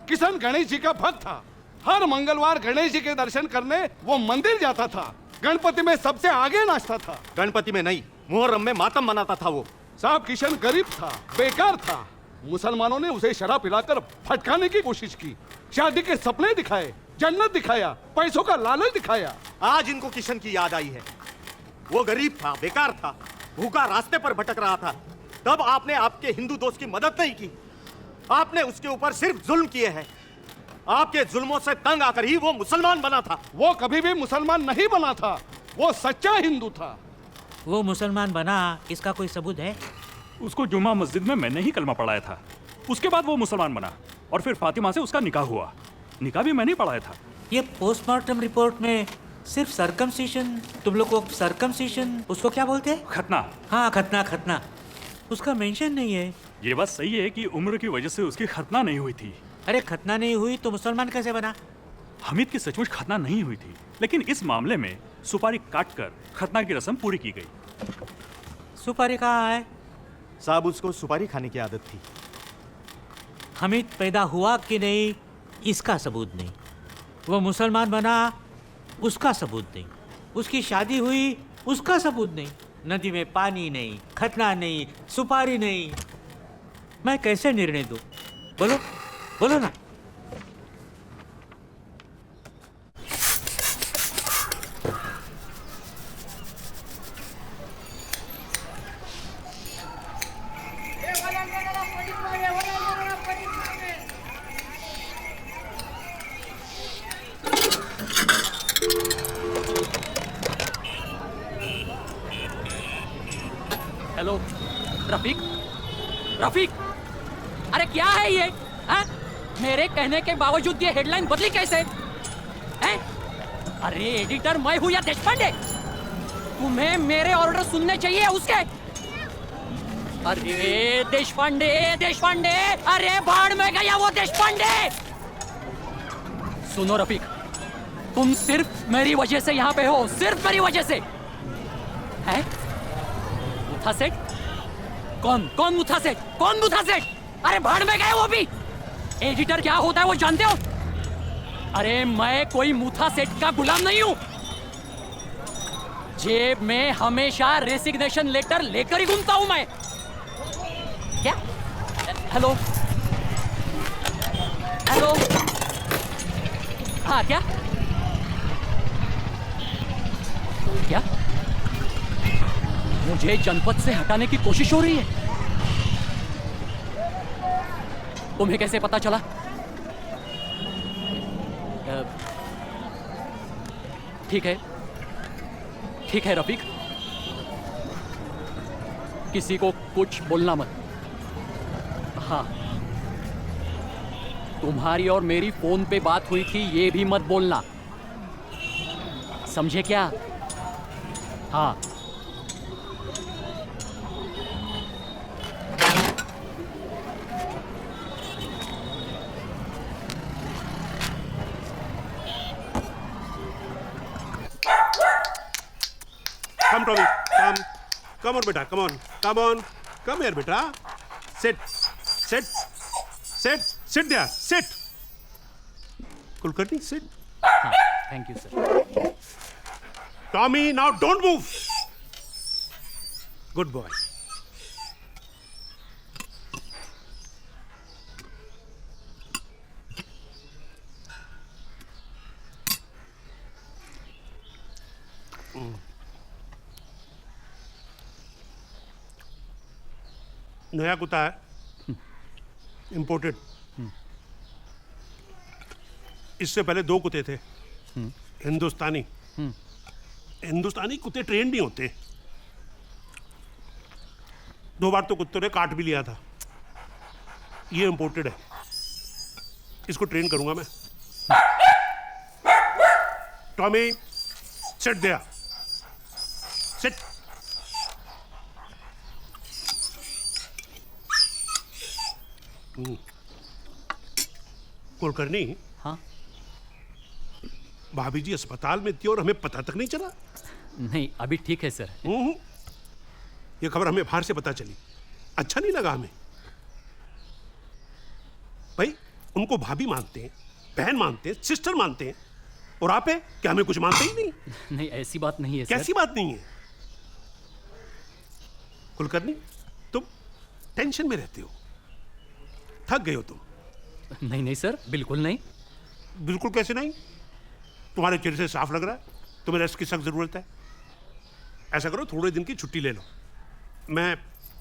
किशन गणेश जी का भक्त था, हर मंगलवार गणेश जी के दर्शन करने वो मंदिर जाता था, गणपति में सबसे आगे नाचता था। गणपति में नहीं, मुहर्रम में मातम मनाता था वो। साहब किशन गरीब था, बेकार था, मुसलमानों ने उसे शराब पिलाकर भटकाने की कोशिश की, शादी के सपने दिखाए, जन्नत दिखाया, पैसों का लालच दिखाया। आज इनको किशन की याद आई है। वो गरीब था, बेकार था, भूखा रास्ते पर भटक रहा था, तब आपने आपके हिंदू दोस्त की मदद नहीं की, आपने उसके ऊपर सिर्फ जुल्म किए हैं। आपके जुल्मों से तंग आकर ही वो मुसलमान बना था। वो कभी भी मुसलमान नहीं बना था, वो सच्चा हिंदू था। वो मुसलमान बना, इसका कोई सबूत है? उसको जुम्मा मस्जिद में मैंने ही कलमा पढ़ाया था, उसके बाद वो मुसलमान बना और फिर फातिमा से उसका निकाह हुआ। निकाह भी मैंने ही पढ़ाया था। ये पोस्टमार्टम रिपोर्ट में सिर्फ सर्कमसिशन, तुम लोग को सर्कमसिशन, उसको क्या बोलते हैं? खतना। हाँ खतना, उसका मेंशन नहीं है। ये बात सही है कि उम्र की वजह से उसकी खतना नहीं हुई थी। अरे खतना नहीं हुई तो मुसलमान कैसे बना? हमीद की सचमुच खतना नहीं हुई थी, लेकिन इस मामले में सुपारी काटकर खतना की रस्म पूरी की गई। सुपारी कहाँ है? साहब उसको सुपारी खाने की आदत थी। हमीद पैदा हुआ कि नहीं इसका सबूत नहीं, वो मुसलमान बना उसका सबूत नहीं, उसकी शादी हुई उसका सबूत नहीं, नदी में पानी नहीं, खतना नहीं, सुपारी नहीं। मैं कैसे निर्णय दूं? बोलो ना। रफीक, रफीक, अरे क्या है ये? हाँ? मेरे कहने के बावजूद ये हेडलाइन बदली कैसे? हैं? अरे एडिटर मैं हूं या देशपांडे? तुम्हें मेरे ऑर्डर सुनने चाहिए उसके? अरे देशपांडे, देशपांडे, अरे भाड़ में गया वो देशपांडे! सुनो रफीक, तुम सिर्फ मेरी वजह से यहाँ पे हो, सिर्फ मेरी वजह से। हैं? मुथा सेठ? कौन मुथा सेठ? कौन मुथा सेठ? अरे भाड़ में गए वो भी। एडिटर क्या होता है वो जानते हो? अरे मैं कोई मुथा सेठ का गुलाम नहीं हूं। जेब में हमेशा रेसिग्नेशन लेटर लेकर ही घूमता हूं मैं। क्या? हेलो हेलो, हाँ क्या क्या मुझे जनपद से हटाने की कोशिश हो रही है? तुम्हें कैसे पता चला? ठीक है रफीक, किसी को कुछ बोलना मत। हाँ, तुम्हारी और मेरी फोन पे बात हुई थी ये भी मत बोलना, समझे क्या? हाँ। Come, Tommy. Come on, beta. Come here, beta. Sit there. Sit. Kulkarni, sit. Thank you, sir. Tommy, now don't move. Good boy. नया कुत्ता है, इंपोर्टेड। इससे पहले 2 कुत्ते थे, हिंदुस्तानी। हिंदुस्तानी कुत्ते ट्रेन नहीं होते। 2 बार तो कुत्तों ने काट भी लिया था। ये इंपोर्टेड है, इसको ट्रेन करूंगा मैं। Tommy, sit there, sit. Kulkarni, हाँ? भाभी जी अस्पताल में थी और हमें पता तक नहीं चला? नहीं, अभी ठीक है सर। ये खबर हमें बाहर से पता चली, अच्छा नहीं लगा हमें। भाई, उनको भाभी मानते हैं, बहन मानते हैं, सिस्टर मानते हैं, और आप है क्या हमें कुछ मानते ही नहीं? नहीं, ऐसी बात नहीं है। कैसी बात नहीं है? कुलकर्णी, तुम टेंशन में रहते हो, थक गए हो तुम। नहीं सर, बिल्कुल नहीं। बिल्कुल कैसे नहीं? तुम्हारे चेहरे से साफ लग रहा है तुम्हें रेस्ट की सख्त जरूरत है। ऐसा करो, थोड़े दिन की छुट्टी ले लो, मैं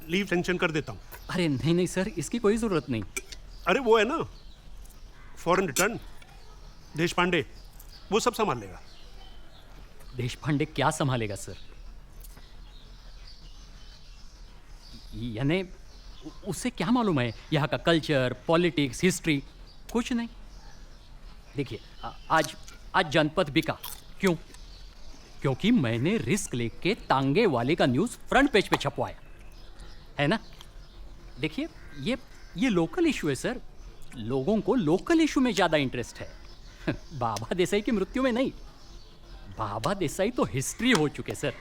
लीव सेंक्शन कर देता हूँ। अरे नहीं सर, इसकी कोई जरूरत नहीं। अरे वो है ना, फॉरेन रिटर्न, देशपांडे, वो सब संभाल लेगा। देशपांडे क्या संभालेगा सर? यानी उससे क्या मालूम है यहाँ का कल्चर, पॉलिटिक्स, हिस्ट्री? कुछ नहीं। देखिए, आज जनपद बिका। क्यों? क्योंकि मैंने रिस्क लेके तांगे वाले का न्यूज़ फ्रंट पेज पे छपवाया है ना। देखिए, ये लोकल इशू है सर, लोगों को लोकल इशू में ज़्यादा इंटरेस्ट है। बाबा देसाई की मृत्यु में नहीं। बाबा देसाई तो हिस्ट्री हो चुके सर।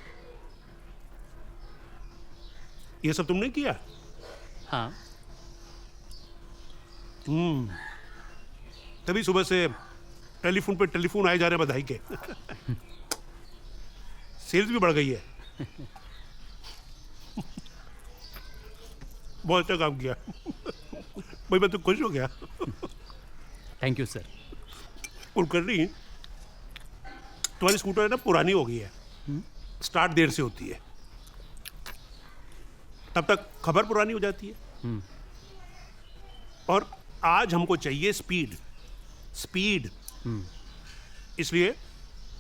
ये सब तुमने किया? हाँ। तभी सुबह से टेलीफोन पे टेलीफोन आए जा रहे हैं बधाई के। सेल्स भी बढ़ गई है। बहुत अच्छा काम किया भाई, मैं तो खुश हो गया। Thank you sir. कुलकर्णी, तुम्हारी स्कूटर है ना, पुरानी हो गई है, स्टार्ट देर से होती है, तब तक खबर पुरानी हो जाती है। और आज हमको चाहिए स्पीड। इसलिए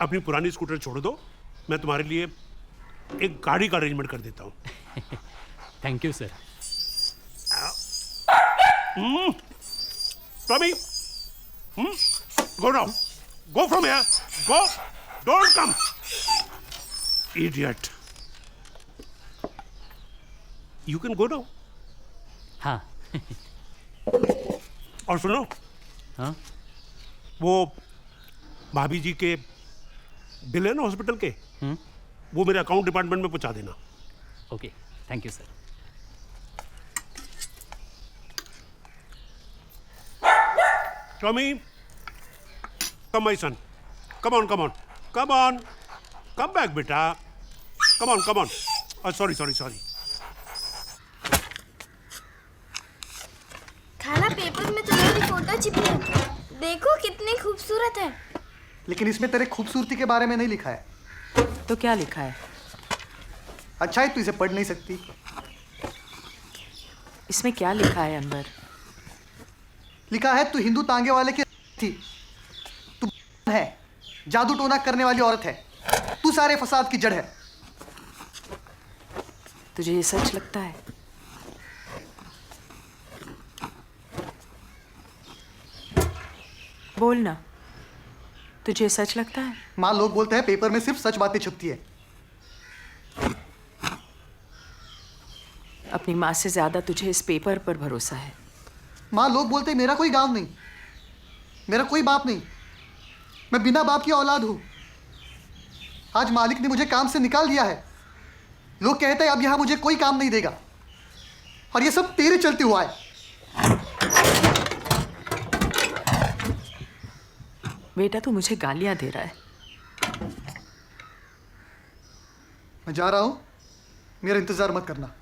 अपनी पुरानी स्कूटर छोड़ दो, मैं तुम्हारे लिए एक गाड़ी का अरेंजमेंट कर देता हूँ। Thank you sir. Tommy, go now. Go from here. Go. Don't come. Idiot. You can go now. हाँ। और सुनो, हाँ? वो भाभी जी के बिल है ना हॉस्पिटल के, वो मेरे अकाउंट डिपार्टमेंट में पहुंचा देना। Okay, thank you sir. Tommy, come my son. Come on, come on. Come on. Come back, beta. Come on, come on. Oh, sorry. खाला पेपर में तुम्हारी फोटो चिपकी है। देखो कितनी खूबसूरत है। लेकिन इसमें तेरे खूबसूरती के बारे में नहीं लिखा है। तो क्या लिखा है? अच्छा है तू इसे पढ़ नहीं सकती। इसमें क्या लिखा है अनवर? लिखा है तू हिंदू तांगे वाले की थी, तू है, जादू टोना करने वाली औरत है, तू सारे फसाद की जड़ है। तुझे ये सच लगता है? बोल ना, तुझे सच लगता है? माँ, लोग बोलते हैं पेपर में सिर्फ सच बातें छपती है। अपनी माँ से ज्यादा तुझे इस पेपर पर भरोसा है। माँ, लोग बोलते हैं मेरा कोई गांव नहीं, मेरा कोई बाप नहीं, मैं बिना बाप की औलाद हूं। आज मालिक ने मुझे काम से निकाल दिया है। लोग कहते हैं अब यहां मुझे कोई काम नहीं देगा, और ये सब तेरे चलते हुआ है। बेटा, तू मुझे गालियां दे रहा है। मैं जा रहा हूं, मेरा इंतजार मत करना।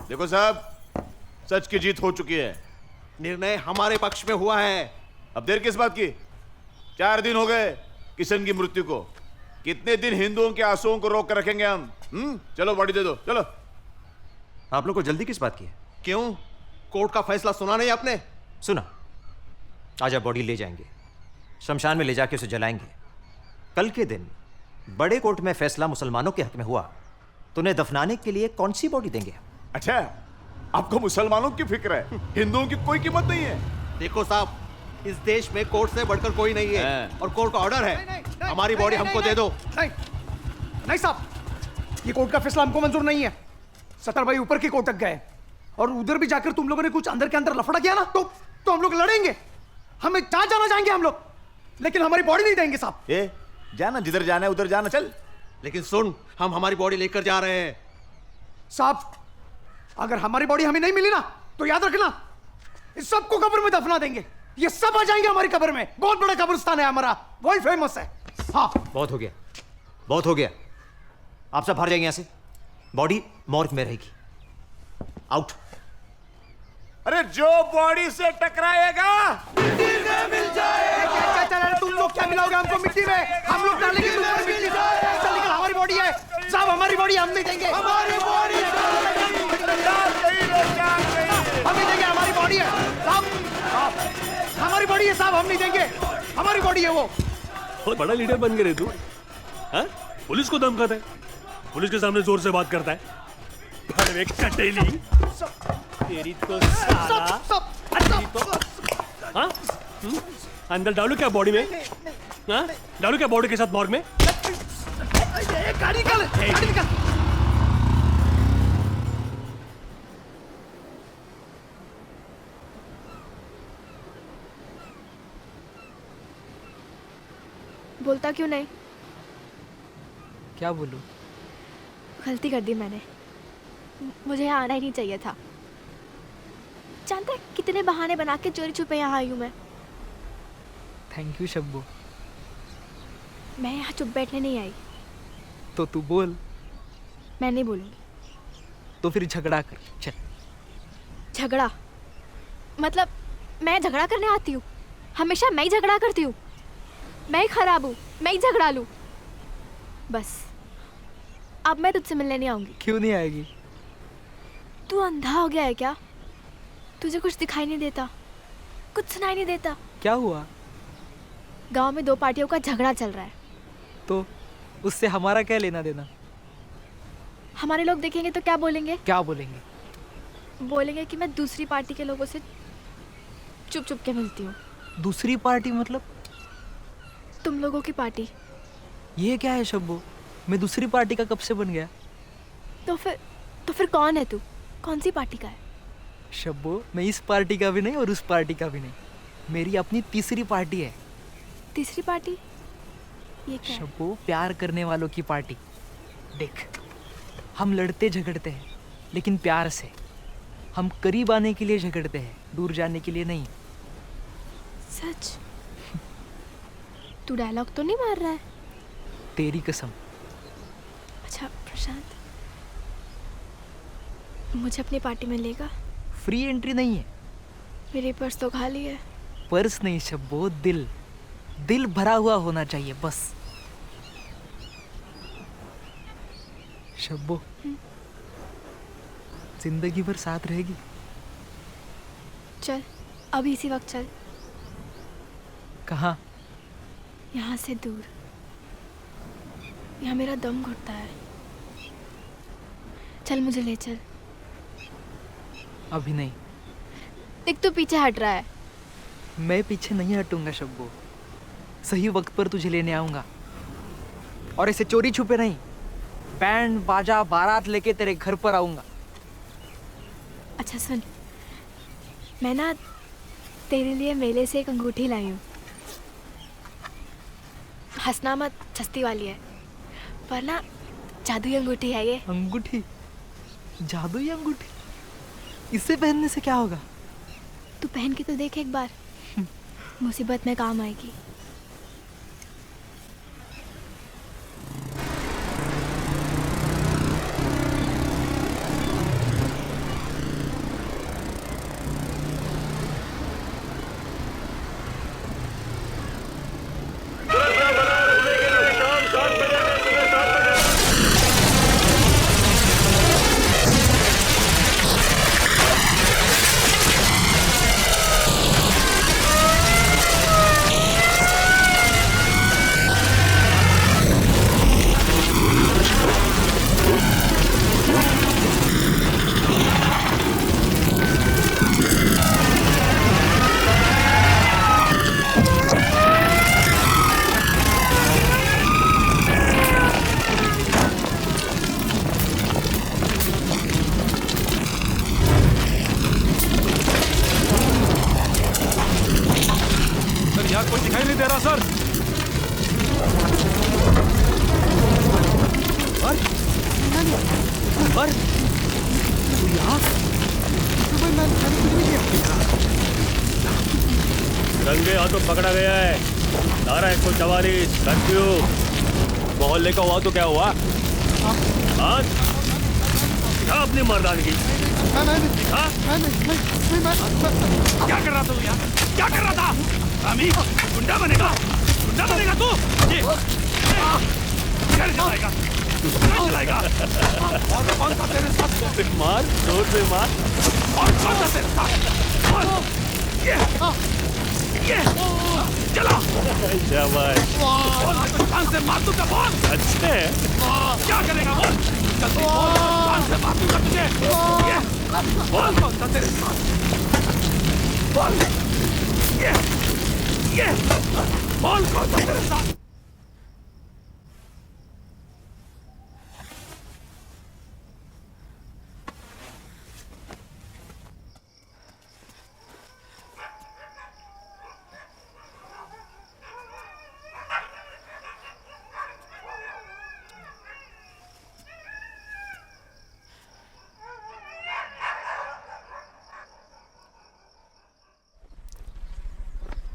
देखो साहब, सच की जीत हो चुकी है। निर्णय हमारे पक्ष में हुआ है। अब देर किस बात की? 4 दिन हो गए किशन की मृत्यु को। कितने दिन हिंदुओं के आंसुओं को रोक कर रखेंगे हम? चलो बॉडी दे दो, चलो। आप लोग को जल्दी किस बात की है? क्यों? कोर्ट का फैसला सुना नहीं आपने? सुना। आज आप बॉडी ले जाएंगे, शमशान में ले जाके उसे जलाएंगे। कल के दिन बड़े कोर्ट में फैसला मुसलमानों के हक में हुआ तो उन्हें दफनाने के लिए कौन सी बॉडी देंगे? अच्छा, आपको मुसलमानों की फिक्र है, हिंदुओं की कोई कीमत नहीं है। देखो साहब, इस देश में कोर्ट से बढ़कर कोई नहीं है, और कोर्ट का ऑर्डर है हमारी बॉडी हमको दे दो। नहीं साहब, ये कोर्ट का फैसला हमको मंजूर नहीं है। 70 भाई ऊपर की कोर्ट तक गए, और उधर भी जाकर तुम लोगों ने कुछ अंदर के अंदर लफड़ा किया ना, तो हम लोग लड़ेंगे। हमें जहां जाना चाहेंगे हम लोग, लेकिन हमारी बॉडी नहीं देंगे साहब। ए, जाना जिधर जाना है उधर जाना, चल। लेकिन सुन, हम हमारी बॉडी लेकर जा रहे हैं। साहब, अगर हमारी बॉडी हमें नहीं मिली ना, तो याद रखना, इस सबको कब्र में दफना देंगे। ये सब आ जाएंगे हमारी कब्र में। बहुत बड़ा कब्रिस्तान है हमारा, वर्ल्ड फेमस है। हाँ, बहुत हो गया, बहुत हो गया। आप सब बाहर जाएंगे यहां से। बॉडी मॉर्ग में रहेगी। आउट। अरे जो बॉडी से टकराएगा मिल जाएगा। तुम लोग क्या मिलाओगे हमको मिट्टी में? हम लोग डालेंगे तुमको मिट्टी में। चल निकल, हमारी बॉडी है साहब, हमारी बॉडी हम नहीं देंगे। हमारी बॉडी है, हम नहीं देंगे। हमारी बॉडी है साहब, हमारी बॉडी है साहब, हम नहीं देंगे। हमारी बॉडी है। वो बहुत बड़ा लीडर बन गए रे तू। हाँ? पुलिस को धमकाता है, पुलिस के सामने जोर से बात करता है। अरे कटेली तेरी तो साला। हाँ? अंदर डालू क्या बॉडी में? हाँ? डालू क्या बॉडी के साथ मॉर्ग में? गाड़ी निकाल, गाड़ी निकाल। बोलता क्यों नहीं? क्या बोलूं? गलती कर दी मैंने, मुझे यहाँ आना ही नहीं चाहिए था। जानता है कितने बहाने बना के चोरी छुपे यहाँ आई हूँ मैं। Thank you Shabbu. मैं यहाँ चुप बैठने नहीं आई। तो तू बोल। मैं नहीं बोलूँगी। तो फिर झगड़ा कर, चल। झगड़ा मतलब मैं झगड़ा करने आती हूँ? हमेशा मैं ही झगड़ा करती हूँ। मैं ही खराब हूँ, मैं ही झगड़ा लूँ। बस अब मैं तुझसे मिलने नहीं आऊंगी। क्यों नहीं आएगी? तू अंधा हो गया है क्या? तुझे कुछ दिखाई नहीं देता, कुछ सुनाई नहीं देता? क्या हुआ? गांव में 2 पार्टियों का झगड़ा चल रहा है। तो उससे हमारा क्या लेना देना? हमारे लोग देखेंगे तो क्या बोलेंगे? क्या बोलेंगे? बोलेंगे कि मैं दूसरी पार्टी के लोगों से चुप चुप के मिलती हूँ। दूसरी पार्टी मतलब? तुम लोगों की पार्टी। ये क्या है शब्बो? मैं दूसरी पार्टी का कब से बन गया? तो फिर कौन है तू? कौन सी पार्टी का है? शब्बो, मैं इस पार्टी का भी नहीं और उस पार्टी का भी नहीं। मेरी अपनी तीसरी पार्टी है। तीसरी पार्टी? ये क्या है? शब्बो, प्यार करने वालों की पार्टी। देख, हम लड़ते झगड़ते हैं लेकिन प्यार से। हम करीब आने के लिए झगड़ते हैं, दूर जाने के लिए नहीं। सच? तू डायलॉग तो नहीं मार रहा है? तेरी कसम। अच्छा प्रशांत, मुझे अपनी पार्टी में लेगा? फ्री एंट्री नहीं है। मेरे पर्स तो खाली है। पर्स नहीं शब्बो, दिल। दिल भरा हुआ होना चाहिए बस। शब्बो, जिंदगी भर साथ रहेगी? चल, अभी इसी वक्त चल। कहाँ? यहाँ से दूर। यहाँ मेरा दम घुटता है। चल, मुझे ले चल। अभी नहीं। देख, तू पीछे हट रहा है। मैं पीछे नहीं हटूंगा शब्बो। सही वक्त पर तुझे लेने आऊंगा, और ऐसे चोरी छुपे नहीं। बैंड बाजा बारात लेके तेरे घर पर आऊंगा। अच्छा सुन, मैं ना तेरे लिए मेले से एक अंगूठी लाई हूँ। हंसना मत, सस्ती वाली है, पर ना जादुई अंगूठी है ये। अंगूठी? जादुई अंगूठी? इसे पहनने से क्या होगा? तू पहन के तो देख एक बार, मुसीबत में काम आएगी। कुछ दिखाई नहीं दे रहा सर। रंगे हाथों पकड़ा गया है। धारा 144 कर्फ्यू। मोहल्ले का हुआ तो क्या हुआ? हाँ, क्या अपनी मर्दानगी? क्या कर रहा था तू यार? क्या कर रहा था? रामी, गुंडा बनेगा? गुंडा बनेगा तू? ये घर चलाएगा? घर चलाएगा? और कौन था तेरे साथ? मार, जोर से मार। और कौन था तेरे साथ? और ये चला। शाबाश। बोल, कान से मार दूंगा बोल। अच्छे। क्या करेगा बोल? जल्दी बोल, कान से मार दूंगा तुझे। ये बोल, कौन था तेरे साथ? बोल, ये बोल, कौन था तेरे साथ?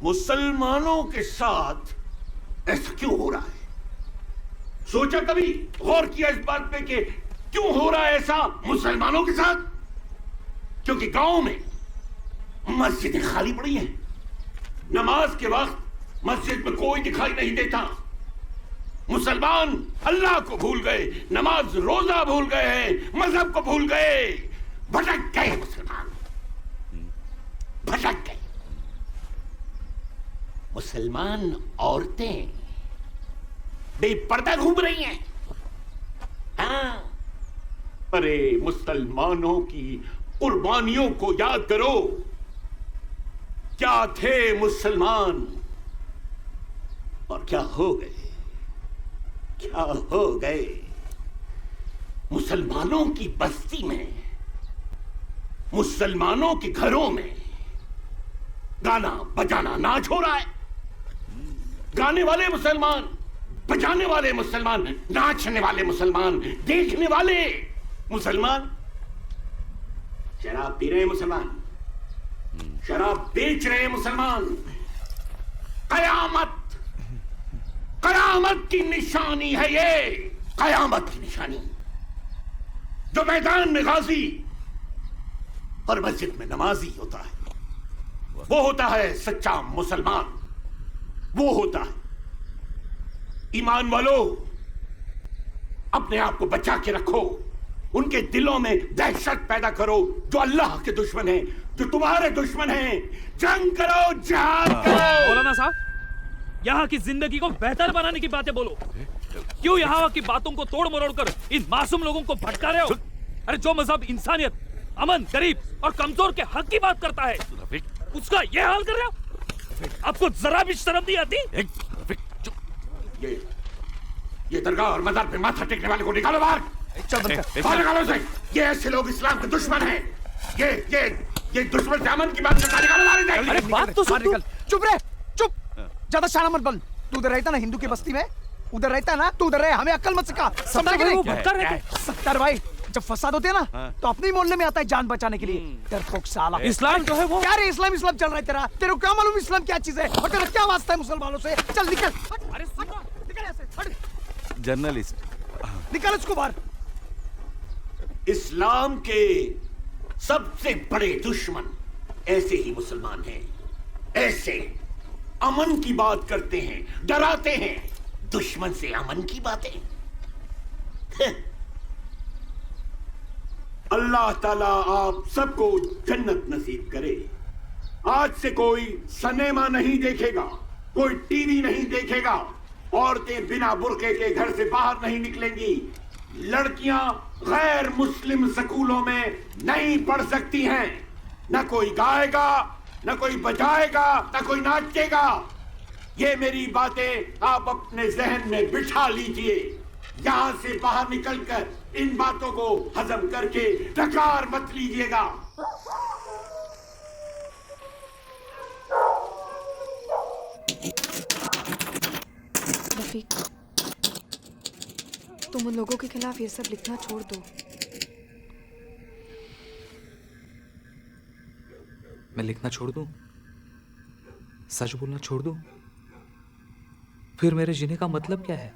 मुसलमानों के साथ ऐसा क्यों हो रहा है? सोचा कभी, गौर किया इस बात पे कि क्यों हो रहा है ऐसा मुसलमानों के साथ? क्योंकि गांव में मस्जिदें खाली पड़ी हैं। नमाज के वक्त मस्जिद में कोई दिखाई नहीं देता। मुसलमान अल्लाह को भूल गए, नमाज रोजा भूल गए हैं, मजहब को भूल गए, भटक गए मुसलमान, भटक गए। मुसलमान औरतें बेपर्दा घूम रही हैं। हाँ, अरे मुसलमानों की कुर्बानियों को याद करो। क्या थे मुसलमान और क्या हो गए, क्या हो गए। मुसलमानों की बस्ती में, मुसलमानों के घरों में गाना बजाना नाच हो रहा है। गाने वाले मुसलमान, बजाने वाले मुसलमान, नाचने वाले मुसलमान, देखने वाले मुसलमान। शराब पी रहे मुसलमान, शराब बेच रहे मुसलमान। कयामत, कयामत की निशानी है ये, कयामत की निशानी। जो मैदान में गाजी और मस्जिद में नमाजी होता है, वो होता है सच्चा मुसलमान, वो होता है। ईमान वालों, अपने आप को बचा के रखो। उनके दिलों में दहशत पैदा करो जो अल्लाह के दुश्मन हैं, जो तुम्हारे दुश्मन हैं। जंग करो, जिहाद करो। मौलाना साहब, यहाँ की जिंदगी को बेहतर बनाने की बातें बोलो। क्यों यहाँ की बातों को तोड़ मरोड़ कर इन मासूम लोगों को भटका रहे हो? अरे जो मजहब इंसानियत, अमन, गरीब और कमजोर के हक की बात करता है, उसका ये हाल कर रहे हो? आपको जरा भी शर्म नहीं आती? ये दरगाह और मजार पे माथा टेकने वाले को निकालो बाहर। बाहर निकालो इसे। ये ऐसे लोग इस्लाम के दुश्मन हैं। ये दुश्मन से अमन की बात करता, निकालो बाहर इसे। अरे बात तो सुन। चुप रहे, चुप। ज्यादा शाना मत बन। तू उधर रहता ना हिंदू की बस्ती में, उधर रहता ना, तू उधर रहे, हमें अक्ल मत सिखा। समझा कि नहीं? सत्तर भाई, जब फसाद होते हैं ना तो अपने ही मोहल्ले में आता है जान बचाने के लिए। डरपोक साला। इस्लाम जो है वो क्या रे, इस्लाम इस्लाम चल रहा है तेरा? तेरे को क्या मालूम इस्लाम क्या चीज है और तेरा क्या वास्ता है मुसलमानों से? चल निकल। अरे निकल ऐसे, हट। जर्नलिस्ट, निकल इसको बाहर। इस्लाम के सबसे बड़े दुश्मन ऐसे ही मुसलमान हैं। ऐसे अमन की बात करते हैं, डराते हैं। दुश्मन से अमन की बातें। अल्लाह ताला आप सबको जन्नत नसीब करे। आज से कोई सिनेमा नहीं देखेगा, कोई टीवी नहीं देखेगा, औरतें बिना बुर्के के घर से बाहर नहीं निकलेंगी, लड़कियां गैर मुस्लिम स्कूलों में नहीं पढ़ सकती हैं। न कोई गाएगा, न कोई बजाएगा, न कोई नाचेगा। ये मेरी बातें आप अपने जहन में बिठा लीजिए। यहां से बाहर निकलकर इन बातों को हजम करके डकार मत लीजिएगा। रफीक, तुम उन लोगों के खिलाफ ये सब लिखना छोड़ दो। मैं लिखना छोड़ दूं? सच बोलना छोड़ दूं? फिर मेरे जीने का मतलब क्या है?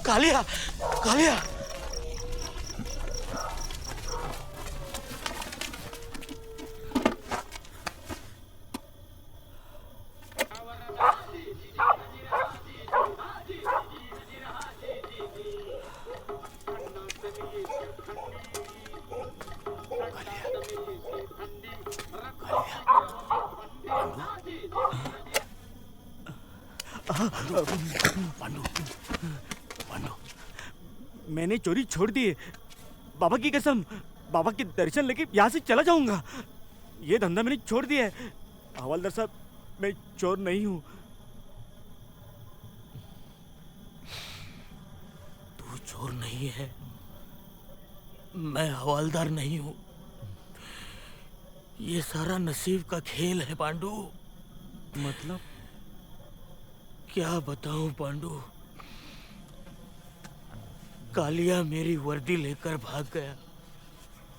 कालिया, कालिया। मैंने चोरी छोड़ दी है। बाबा की कसम, बाबा के दर्शन लेके यहाँ से चला जाऊंगा। ये धंधा मैंने छोड़ दिया है। हवलदार साहब, मैं चोर नहीं हूँ। तू चोर नहीं है? मैं हवालदार नहीं हूं। ये सारा नसीब का खेल है पांडु। मतलब क्या बताऊं पांडु, कालिया मेरी वर्दी लेकर भाग गया,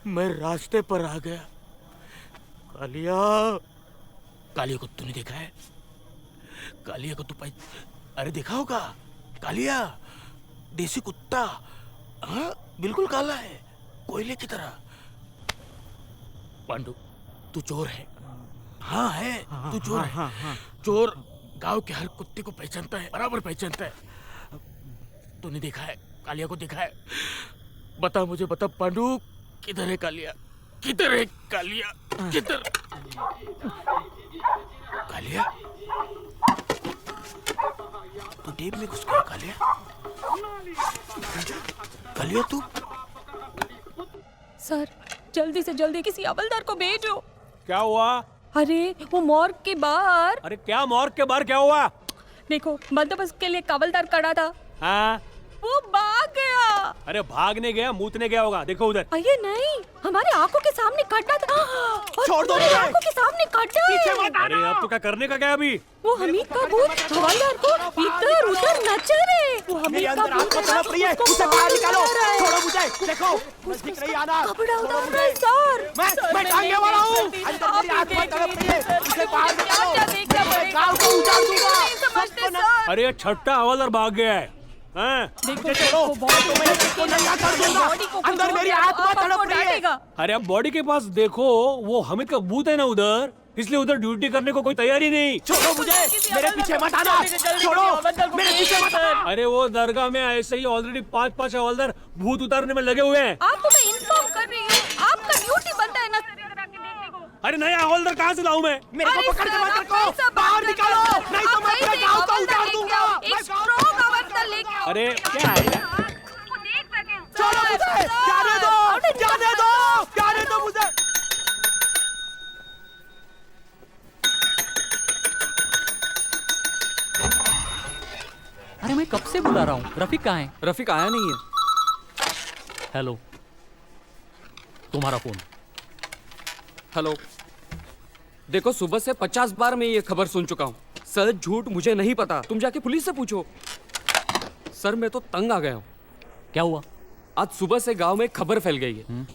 मैं रास्ते पर आ गया। कालिया, कालिया को तूने देखा है? कालिया को तू अरे देखा होगा, कालिया देसी कुत्ता, हाँ बिल्कुल काला है, कोयले की तरह। पांडु तू चोर है। हाँ है, तू चोर है। चोर गांव के हर कुत्ते को पहचानता है, बराबर पहचानता है। तूने देखा है कालिया को? देखा है? बता मुझे, बता पांडु, किधर है कालिया? किधर है कालिया? किधर? कालिया, तू टेप में घुस गया कालिया? कालिया तू? सर जल्दी से जल्दी किसी हवलदार को भेजो। क्या हुआ? अरे वो मॉर्ग के बाहर। अरे क्या मॉर्ग के बाहर क्या हुआ? देखो बंदोबस्त के लिए हवलदार खड़ा था, हाँ वो भाग गया। अरे भागने गया, मूतने गया होगा। देखो उधर। अरे नहीं, हमारे आंखों के सामने खड्डा था। छोड़ दो हमारे मुझे। आंखों के सामने खड्डा है। अरे अब तो क्या करने का क्या अभी? वो हमीद का भूत हवलदार को इधर उधर नचा रहे। वो हमीद का भूत है ना, उसे बाहर निकालो। छोड़ो मुझे, देखो नजदीक नहीं आना। कपड़ा उतार रहा है सर। मैं टांगे वाला हूँ। अंदर मेरी आंख मत तड़प रही है, उसे बाहर निकालो। गाँव को उजाड़ दूंगा। अरे छठा हवलदार भाग गया है। अंदर मेरी हाथ में तड़प रही है। अरे अब बॉडी के पास देखो, वो हमिद का भूत है ना उधर, इसलिए उधर ड्यूटी करने को कोई तैयारी नहीं। छोड़ो मुझे, मेरे पीछे मत आना। छोड़ो, मेरे पीछे मत आना। अरे वो दरगाह में ऐसे ही ऑलरेडी 5-5 हवलदार भूत उतारने में लगे हुए हैं। आपको मैं इन्फॉर्म कर रही हूँ, आपका ड्यूटी बनता है ना। अरे नया हवलदार कहाँ से लाऊं मैं? मेरे को पकड़ के मत रखो, बाहर निकालो, नहीं तो मैं पूरे गांव को उजाड़ दूंगा। अरे क्या है यार? छोड़ो मुझे, जाने दो, जाने दो, जाने दो मुझे। अरे मैं कब से बुला रहा हूँ, रफीक कहाँ है? रफीक आया नहीं है। हेलो, तुम्हारा फोन। हेलो, देखो सुबह से 50 बार मैं ये खबर सुन चुका हूँ। सर झूठ मुझे नहीं पता, तुम जाके पुलिस से पूछो। सर मैं तो तंग आ गया हूँ। क्या हुआ? आज सुबह से गांव में खबर फैल गई है।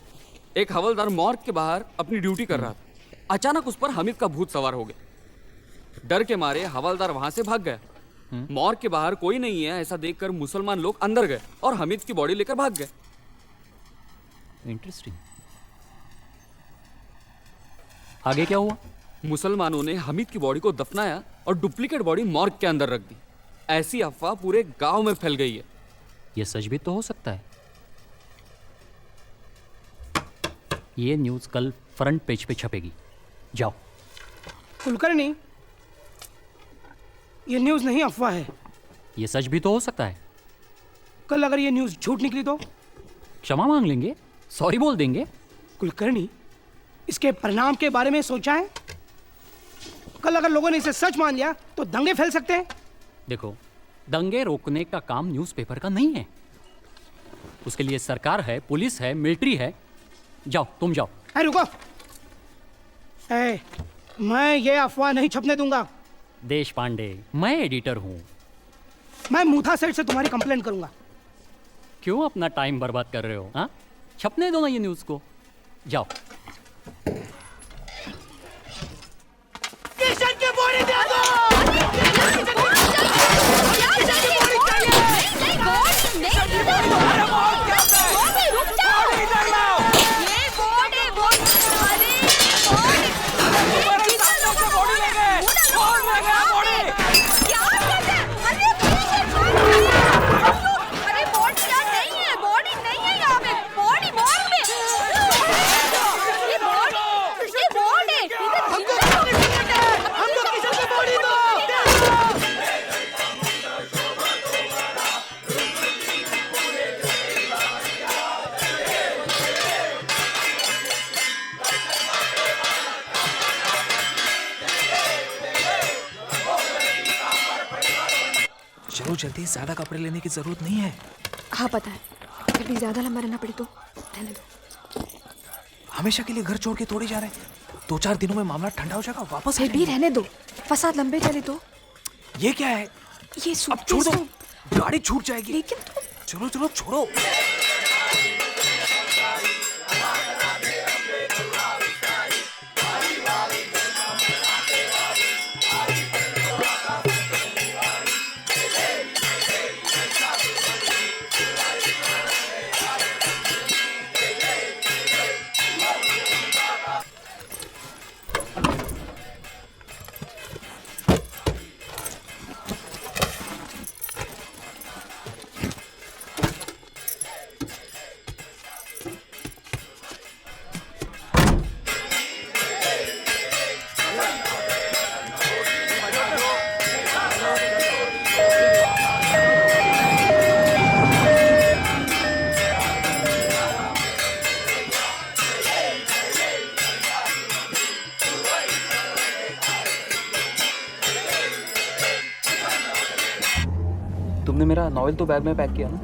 एक हवलदार मॉर्ग के बाहर अपनी ड्यूटी कर रहा था, अचानक उस पर हमीद का भूत सवार हो गया। डर के मारे हवलदार वहां से भाग गया। मॉर्ग के बाहर कोई नहीं है ऐसा देखकर मुसलमान लोग अंदर गए और हमीद की बॉडी लेकर भाग गए। इंटरेस्टिंग। आगे क्या हुआ? मुसलमानों ने हमीद की बॉडी को दफनाया और डुप्लीकेट बॉडी मॉर्ग के अंदर रख दी। ऐसी अफवाह पूरे गांव में फैल गई है। ये सच भी तो हो सकता है। ये न्यूज़ कल फ्रंट पेज पे छपेगी, जाओ। कुलकर्णी, ये न्यूज़ नहीं अफवाह है। ये सच भी तो हो सकता है। कल अगर ये न्यूज़ झूठ निकली तो? क्षमा मांग लेंगे, सॉरी बोल देंगे। कुलकर्णी, इसके परिणाम के बारे में सोचा है? कल अगर लोगों ने इसे सच मान लिया तो दंगे फैल सकते हैं। देखो, दंगे रोकने का काम न्यूज़पेपर का नहीं है। उसके लिए सरकार है, पुलिस है, मिलिट्री है। जाओ, तुम जाओ। रुको, मैं ये अफवाह नहीं छपने दूंगा। देश पांडे, मैं एडिटर हूं। मैं मूथा सेठ से तुम्हारी कंप्लेंट करूंगा। क्यों अपना टाइम बर्बाद कर रहे हो? हाँ, छपने दो ना ये न्यूज़ को। जाओ। किशन की बॉडी दे दो। चलो जल्दी, ज्यादा कपड़े लेने की जरूरत नहीं है। हाँ पता है, फिर भी ज्यादा लंबा रहना पड़े तो। रहने दो। हमेशा के लिए घर छोड़ के तोड़े जा रहे हैं। 2-4 दिनों में मामला ठंडा हो जाएगा, वापस फिर भी रहने दो, फसाद लंबे चले तो। ये क्या है? ये अब छोड़ दो, गाड़ी छूट जाएगी। लेकिन चलो चलो छोड़ो। तुमने मेरा नॉवेल तो बैग में पैक किया ना?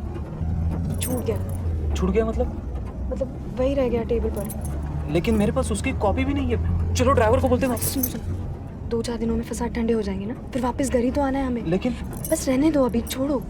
छूट गया। छूट गया मतलब वही रह गया टेबल पर। लेकिन मेरे पास उसकी कॉपी भी नहीं है। चलो ड्राइवर को बोलते हैं। सुनो 2-4 दिनों में फसाद ठंडे हो जाएंगे ना, फिर वापस घर ही तो आना है हमें। लेकिन बस रहने दो अभी, छोड़ो।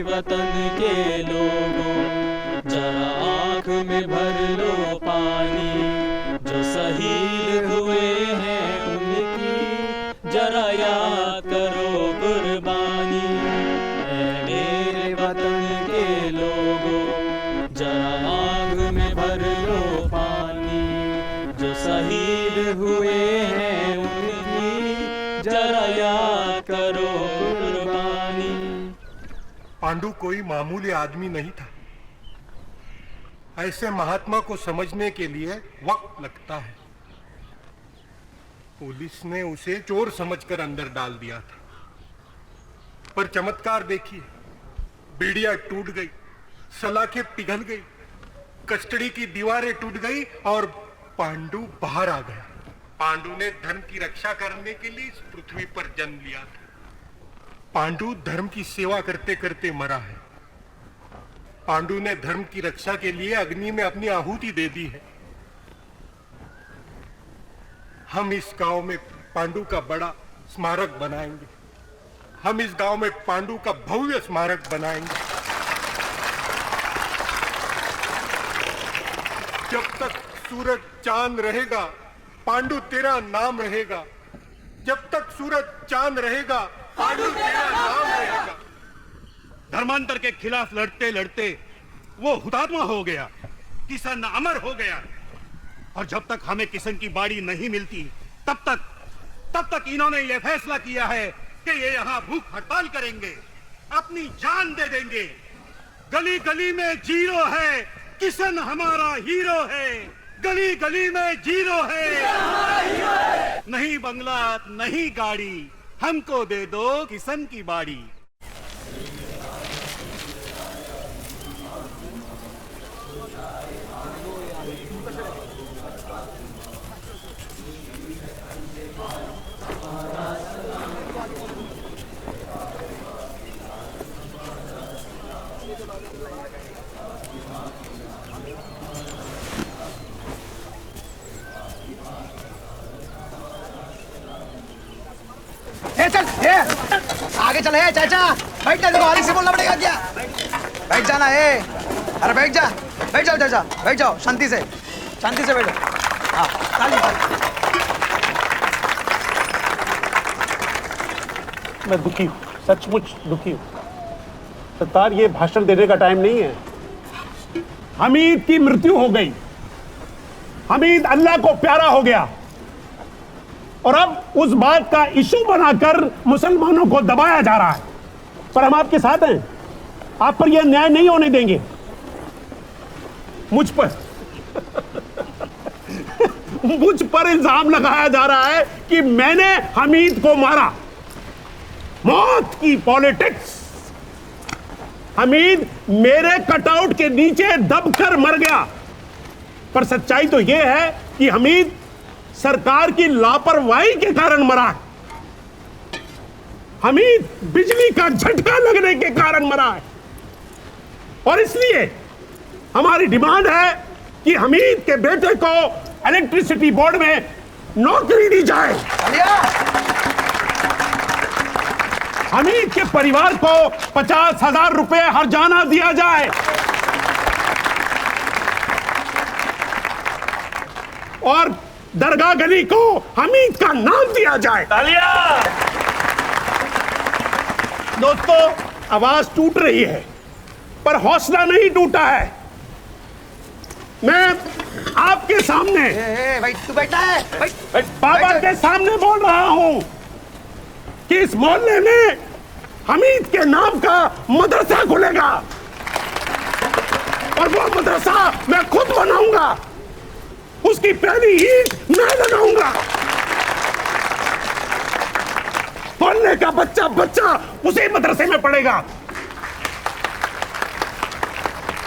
वतन के लोगों जरा आँख में भर लो पानी, जो शहीद हुए हैं उनकी जरा याद करो कुर्बानी। ऐ मेरे वतन के लोगों जरा आँख में भर लो पानी, जो शहीद हुए हैं उनकी जरा याद करो कुर्बानी। पांडु कोई मामूली आदमी नहीं था। ऐसे महात्मा को समझने के लिए वक्त लगता है। पुलिस ने उसे चोर समझकर अंदर डाल दिया था, पर चमत्कार देखिए, बेड़ियां टूट गई, सलाखें पिघल गई, कस्टडी की दीवारें टूट गई और पांडु बाहर आ गया। पांडु ने धर्म की रक्षा करने के लिए इस पृथ्वी पर जन्म लिया था। पांडु धर्म की सेवा करते करते मरा है। पांडु ने धर्म की रक्षा के लिए अग्नि में अपनी आहुति दे दी है। हम इस गांव में पांडु का बड़ा स्मारक बनाएंगे। हम इस गांव में पांडु का भव्य स्मारक बनाएंगे। जब तक सूरज चांद रहेगा पांडु तेरा नाम रहेगा। जब तक सूरज चांद रहेगा पांडु तेरा नाम रहेगा। धर्मांतर के खिलाफ लड़ते लड़ते वो हुतात्मा हो गया, किशन अमर हो गया। और जब तक हमें किशन की बाड़ी नहीं मिलती तब तक इन्होंने ये फैसला किया है कि ये यहाँ भूख हड़ताल करेंगे, अपनी जान दे देंगे। गली गली में जीरो है, किशन हमारा हीरो है। गली गली में जीरो है। नहीं बंगला नहीं गाड़ी, हमको दे दो किशन की बाड़ी। चल आगे चल। चाचा बैठ जा, देखो आलिक से बोलना पड़ेगा क्या। बैठ जाना है। अरे बैठ जाओ चाचा, बैठ जाओ शांति से बैठो। हाँ मैं दुखी हूँ, सचमुच दुखी हूँ। सरदार, ये भाषण देने का टाइम नहीं है। हमीद की मृत्यु हो गई। हमीद अल्लाह को प्यारा हो गया और अब उस बात का इशू बनाकर मुसलमानों को दबाया जा रहा है। पर हम आपके साथ हैं, आप पर यह न्याय नहीं होने देंगे। मुझ पर इल्जाम लगाया जा रहा है कि मैंने हमीद को मारा। मौत की पॉलिटिक्स। हमीद मेरे कटआउट के नीचे दबकर मर गया। पर सच्चाई तो यह है कि हमीद सरकार की लापरवाही के कारण मरा। हमीद बिजली का झटका लगने के कारण मरा है। और इसलिए हमारी डिमांड है कि हमीद के बेटे को इलेक्ट्रिसिटी बोर्ड में नौकरी दी जाए। हमीद के परिवार को 50,000 रुपए हर्जाना दिया जाए और दरगाह गली को हमीद का नाम दिया जाए। दोस्तों, आवाज टूट रही है पर हौसला नहीं टूटा है। मैं आपके सामने भाई तू बैठा है बाबा के सामने बोल रहा हूं कि इस मोहल्ले में हमीद के नाम का मदरसा खुलेगा और वो मदरसा मैं खुद बनाऊंगा। उसकी पहली ईंट मैं लगाऊंगा। मोहल्ले का बच्चा उसी मदरसे में पढ़ेगा।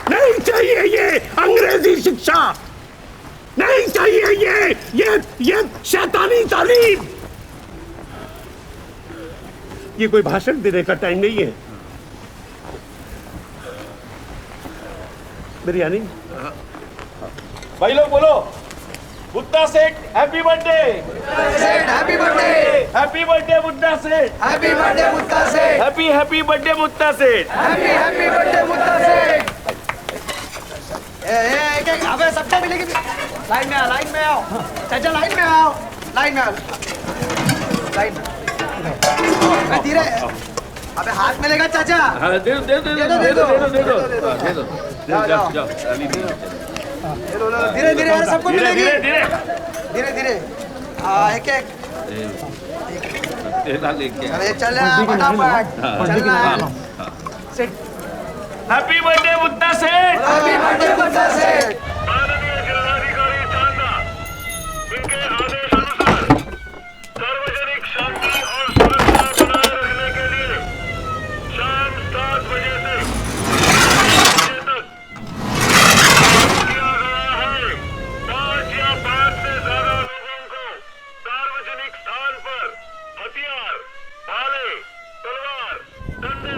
नहीं चाहिए ये अंग्रेजी शिक्षा, नहीं चाहिए ये शैतानी तालीम। ये कोई भाषण देने का टाइम नहीं है। बिरयानी भाई लोग बोलो, Buddha Seth happy birthday. Happy birthday, happy birthday Buddha Seth. Happy birthday Buddha Seth. Happy birthday Buddha Seth. Happy birthday Buddha सेठ। अबे सबसे मिलेगी। लाइन में आओ चाचा, लाइन में आओ। लाइन में धीरे। अबे हाथ में लेगा चाचा। दे दो। धीरे धीरे सबको मिलेगी। धीरे धीरे एक अरे चल फटाफट चलना है। Happy birthday Buddha Seth. Happy birthday Buddha सेठ। इनके आदेश अनुसार सार्वजनिक शांति और सुरक्षा बनाए रखने के लिए शाम 7 बजे से 9 बजे तक किया गया है। 5 या 5 से ज्यादा लोगों को सार्वजनिक स्थान पर हथियार, भाले, तलवार, डंडे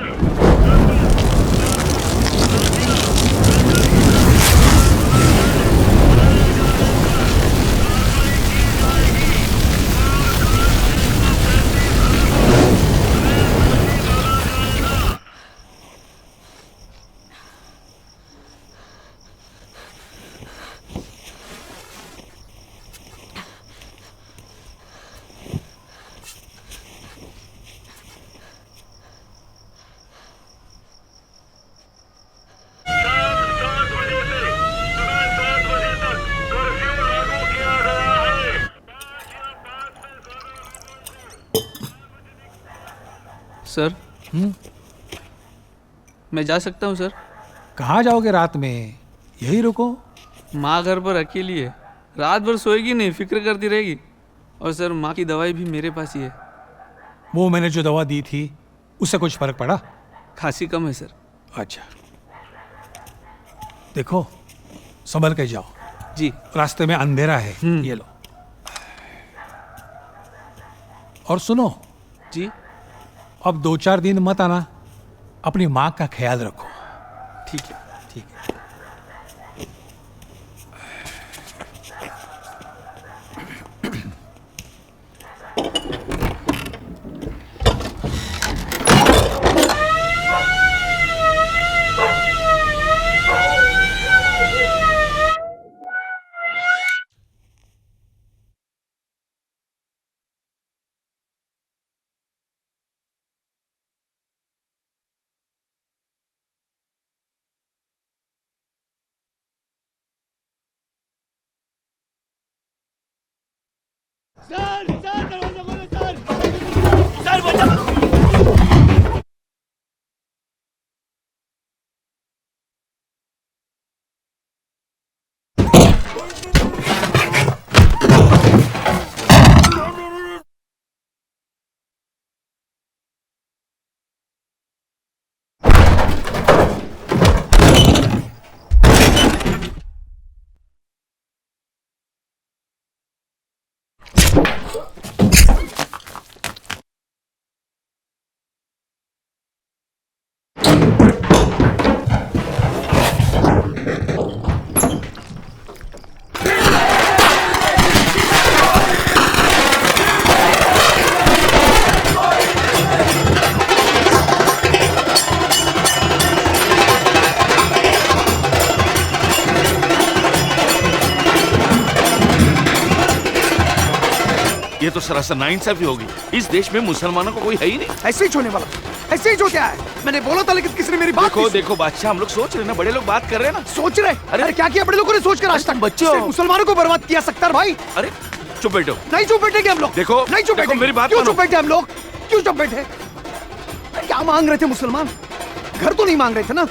सर मैं जा सकता हूँ सर? कहाँ जाओगे रात में? यही रुको। माँ घर पर अकेली है, रात भर सोएगी नहीं, फिक्र करती रहेगी। और सर माँ की दवाई भी मेरे पास ही है। वो मैंने जो दवा दी थी उससे कुछ फर्क पड़ा? खांसी कम है सर। अच्छा, देखो संभल के जाओ जी। रास्ते में अंधेरा है। ये लो। और सुनो जी, अब 2-4 दिन मत आना, अपनी माँ का ख्याल रखो। ठीक है। ठीक है। सर दरवाजा खोलो सर बचा। ये तो सरासर नाइंसाफी होगी। इस देश में मुसलमानों को कोई है ही नहीं। ऐसे ही छोड़ने वाला, ऐसे ही जो क्या है। मैंने बोला था लेकिन किसी ने मेरी बात देखो देखो बादशाह, हम लोग सोच रहे ना, बड़े लोग बात कर रहे हैं ना। सोच रहे? अरे क्या किया बड़े लोगों ने सोच कर आज तक? बच्चों, मुसलमानों को बर्बाद किया सत्तार भाई। अरे चुप बैठो। नहीं चुप बैठेंगे हम लोग। देखो नहीं चुप बैठेंगे। मेरी बात क्यों मानो। चुप बैठे हम लोग? क्यों चुप बैठे? क्या मांग रहे थे मुसलमान? घर तो नहीं मांग रहे थे ना,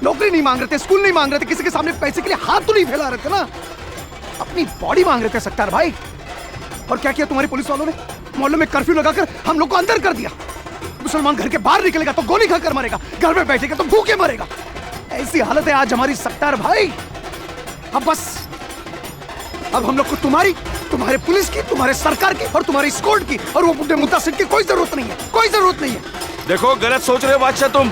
नौकरी नहीं मांग रहे थे, स्कूल नहीं मांग रहे थे, किसी के सामने पैसे के लिए हाथ तो नहीं फैला रहे थे ना, अपनी बॉडी मांग रहे थे सत्तार भाई। और क्या किया तुम्हारी पुलिस वालों ने? मोहल्ले में कर्फ्यू लगाकर हम लोग को अंदर कर दिया। मुसलमान घर के बाहर निकलेगा तो गोली खाकर मरेगा, घर में बैठेगा तो भूखे मरेगा। ऐसी हालत है आज हमारी सत्तार भाई। अब बस, अब हम लोग को तुम्हारे पुलिस की, तुम्हारे सरकार की और तुम्हारी स्क्वाड की और वो बुड्ढे मुतासिर की कोई जरूरत नहीं है, कोई जरूरत नहीं है। देखो गलत सोच रहे हो बादशाह तुम।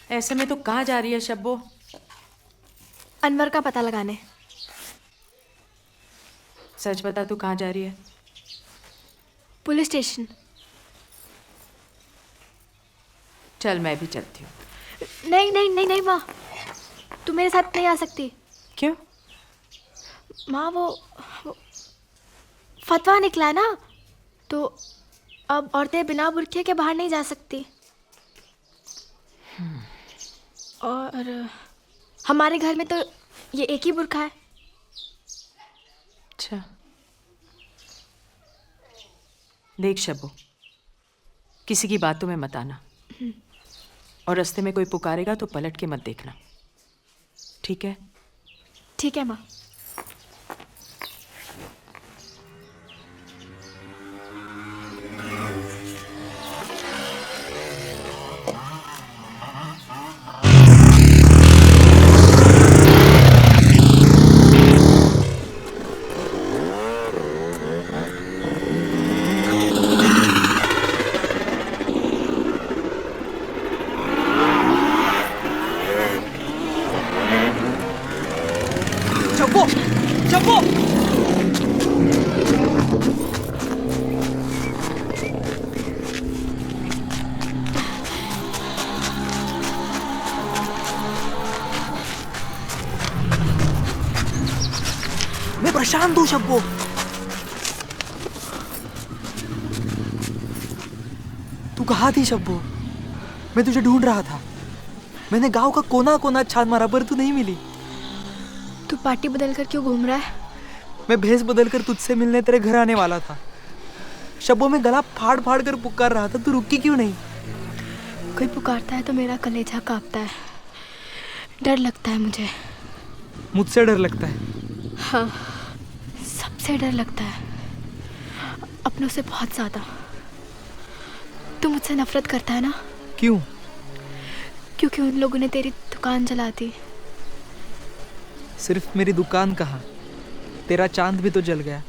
ऐसे में तो कहाँ जा रही है शब्बो? अनवर का पता लगाने। सच बता, तू कहाँ जा रही है? Police station. चल मैं भी चलती हूँ। नहीं नहीं नहीं नहीं माँ, तू मेरे साथ नहीं आ सकती। क्यों? माँ वो फतवा निकला ना, तो अब औरतें बिना बुर्के के बाहर नहीं जा सकती। और हमारे घर में तो ये एक ही बुर्का है। अच्छा देख शब्बो, किसी की बातों में मत आना, और रास्ते में कोई पुकारेगा तो पलट के मत देखना, ठीक है? ठीक है माँ। मैं परेशान हूँ शब्बो। कहाँ थी शब्बो? मैं तुझे ढूंढ रहा था। मैंने गांव का कोना कोना छान मारा पर तू नहीं मिली। तू पार्टी बदल कर क्यों घूम रहा है? मैं भेस बदल कर तुझसे मिलने तेरे घर आने वाला था। शब्बो में गला फाड़ फाड़ कर पुकार रहा था, तू रुकी क्यों नहीं? कोई पुकारता है तो मेरा कलेजा कांपता है, डर लगता है मुझे। मुझसे डर लगता है? हाँ, सबसे डर लगता है, अपनों से बहुत ज्यादा। तू मुझसे नफरत करता है ना? क्यों? क्योंकि उन लोगों ने तेरी दुकान जला दी। सिर्फ मेरी दुकान कहाँ, तेरा चांद भी तो जल गया।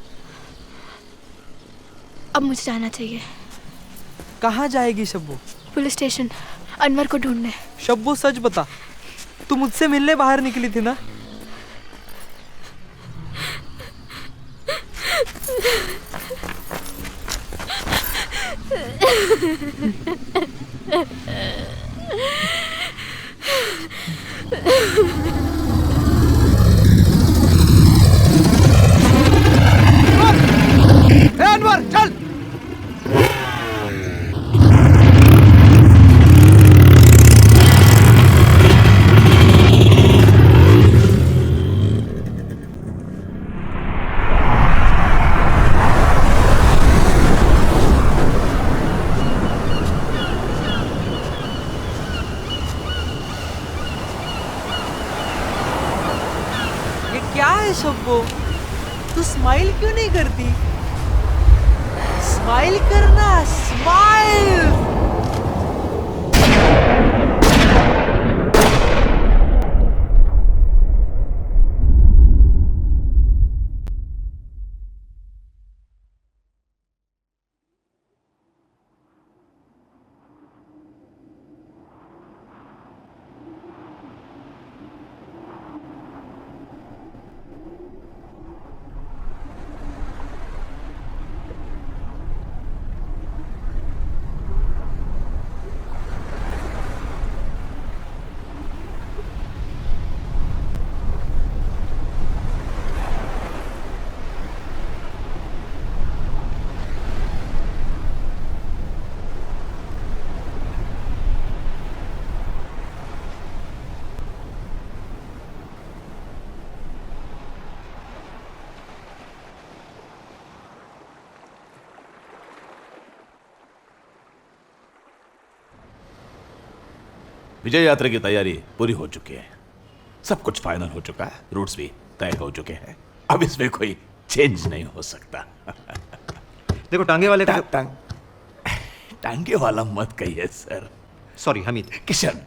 अब मुझे जाना चाहिए। कहाँ जाएगी शब्बो? पुलिस स्टेशन, अनवर को ढूंढने। शब्बो सच बता, तू मुझसे मिलने बाहर निकली थी ना? अनवर चल। ये क्या है शब्बो? तू स्माइल क्यों नहीं करती? स्माइल करना, स्माइल। विजय यात्रा की तैयारी पूरी हो चुकी है, सब कुछ फाइनल हो चुका है, रूट्स भी तय हो चुके हैं। अब इसमें कोई चेंज नहीं हो सकता। देखो टांगे वाले का टांगे वाला मत कहिए सर। सॉरी हमीद। किशन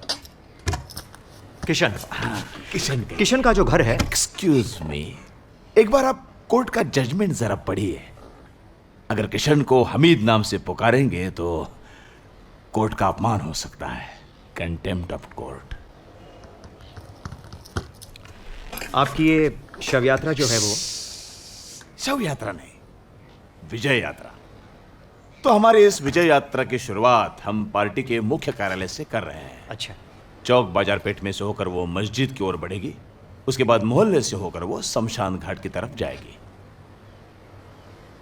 किशन किशन का जो घर है। एक्सक्यूज मी, एक बार आप कोर्ट का जजमेंट जरा पढ़िए। अगर किशन को हमीद नाम से पुकारेंगे तो कोर्ट का अपमान हो सकता है, कंटेम्प्ट ऑफ कोर्ट। आपकी ये शव यात्रा जो है वो शव यात्रा नहीं, विजय यात्रा। तो हमारी इस विजय यात्रा की शुरुआत हम पार्टी के मुख्य कार्यालय से कर रहे हैं। अच्छा। चौक बाजार पेट में से होकर वो मस्जिद की ओर बढ़ेगी, उसके बाद मोहल्ले से होकर वो शमशान घाट की तरफ जाएगी।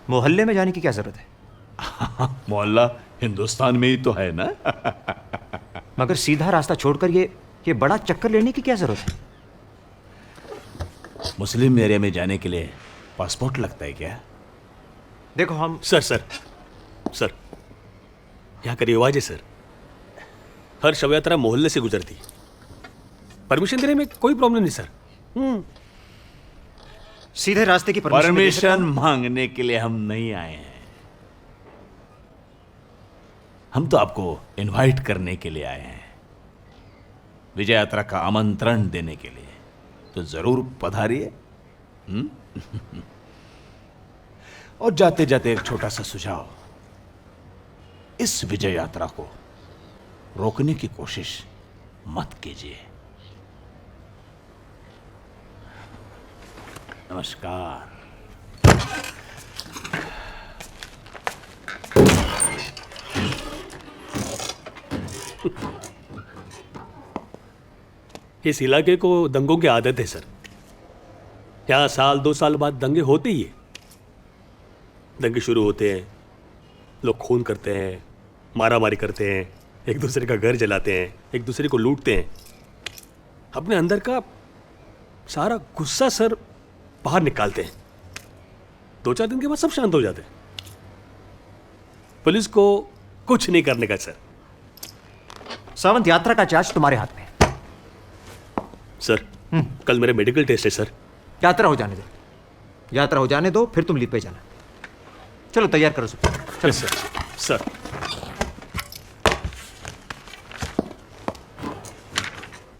मोहल्ले में जाने की क्या जरूरत है? मोहल्ला हिंदुस्तान में ही तो है ना। मगर सीधा रास्ता छोड़कर ये बड़ा चक्कर लेने की क्या जरूरत है? मुस्लिम एरिया में जाने के लिए पासपोर्ट लगता है क्या? देखो हम सर यहाँ का रिवाज है सर, हर शव यात्रा मोहल्ले से गुजरती। परमिशन देने में कोई प्रॉब्लम नहीं सर। सीधे रास्ते की परमिशन मांगने के लिए हम नहीं आए हैं, हम तो आपको इनवाइट करने के लिए आए हैं, विजय यात्रा का आमंत्रण देने के लिए। तो जरूर पधारिए। और जाते जाते एक छोटा सा सुझाव, इस विजय यात्रा को रोकने की कोशिश मत कीजिए। नमस्कार। इस इलाके को दंगों की आदत है सर। यहाँ साल 2 साल बाद दंगे होते ही है। दंगे शुरू होते हैं, लोग खून करते हैं, मारामारी करते हैं, एक दूसरे का घर जलाते हैं, एक दूसरे को लूटते हैं। अपने अंदर का सारा गुस्सा सर बाहर निकालते हैं। 2-4 दिन के बाद सब शांत हो जाते हैं। पुलिस को कुछ नहीं करने का सर। सावंत, यात्रा का चार्ज तुम्हारे हाथ में है। सर कल मेरे मेडिकल टेस्ट है सर। यात्रा हो जाने दो, यात्रा हो जाने दो, फिर तुम लीव पे जाना। चलो तैयार करो सब। चलो सर। सर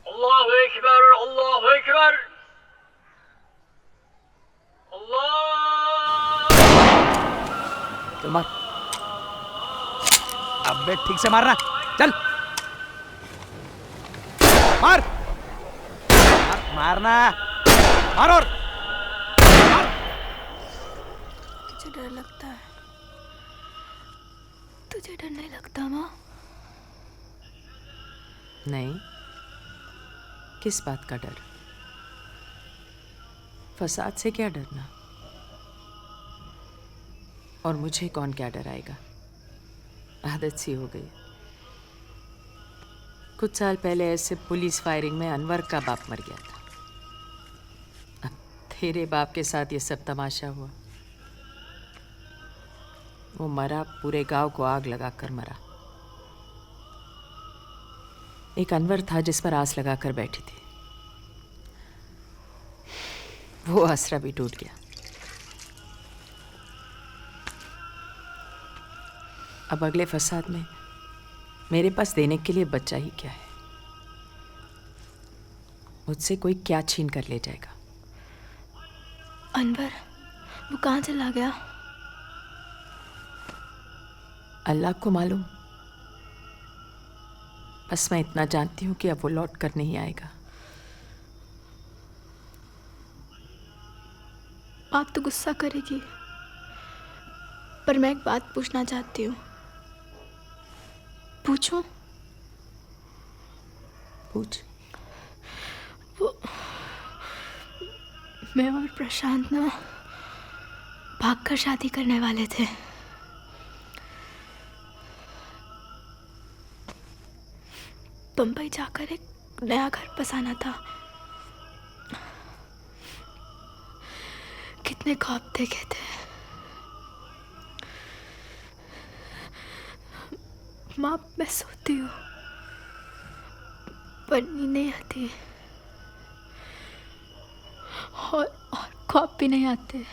अल्लाहु अकबर, अल्लाहु अकबर, चल मार। अबे ठीक से मारना, चल मार, मारना, मार और मुझे डर लगता है। तुझे डर नहीं लगता माँ? नहीं, किस बात का डर? फसाद से क्या डरना? और मुझे कौन क्या डराएगा? आदत सी हो गई। कुछ साल पहले ऐसे पुलिस फायरिंग में अनवर का बाप मर गया था। अब तेरे बाप के साथ ये सब तमाशा हुआ। वो मरा, पूरे गांव को आग लगा कर मरा। एक अनवर था जिस पर आस लगा कर बैठी थी, वो आसरा भी टूट गया। अब अगले फसाद में मेरे पास देने के लिए बच्चा ही क्या है? मुझसे कोई क्या छीन कर ले जाएगा? अनवर वो कहाँ चला गया? अल्लाह को मालूम। बस मैं इतना जानती हूँ कि अब वो लौट कर नहीं आएगा। आप तो गुस्सा करेगी, पर मैं एक बात पूछना चाहती हूँ। पूछूं? पूछ। वो मैं और प्रशांत ना भागकर शादी करने वाले थे। बम्बई जाकर एक नया घर बसाना था। कितने ख्वाब देखे थे। माँ, मैं सोती हूँ पर नींद नहीं आती और ख्वाब भी नहीं आते।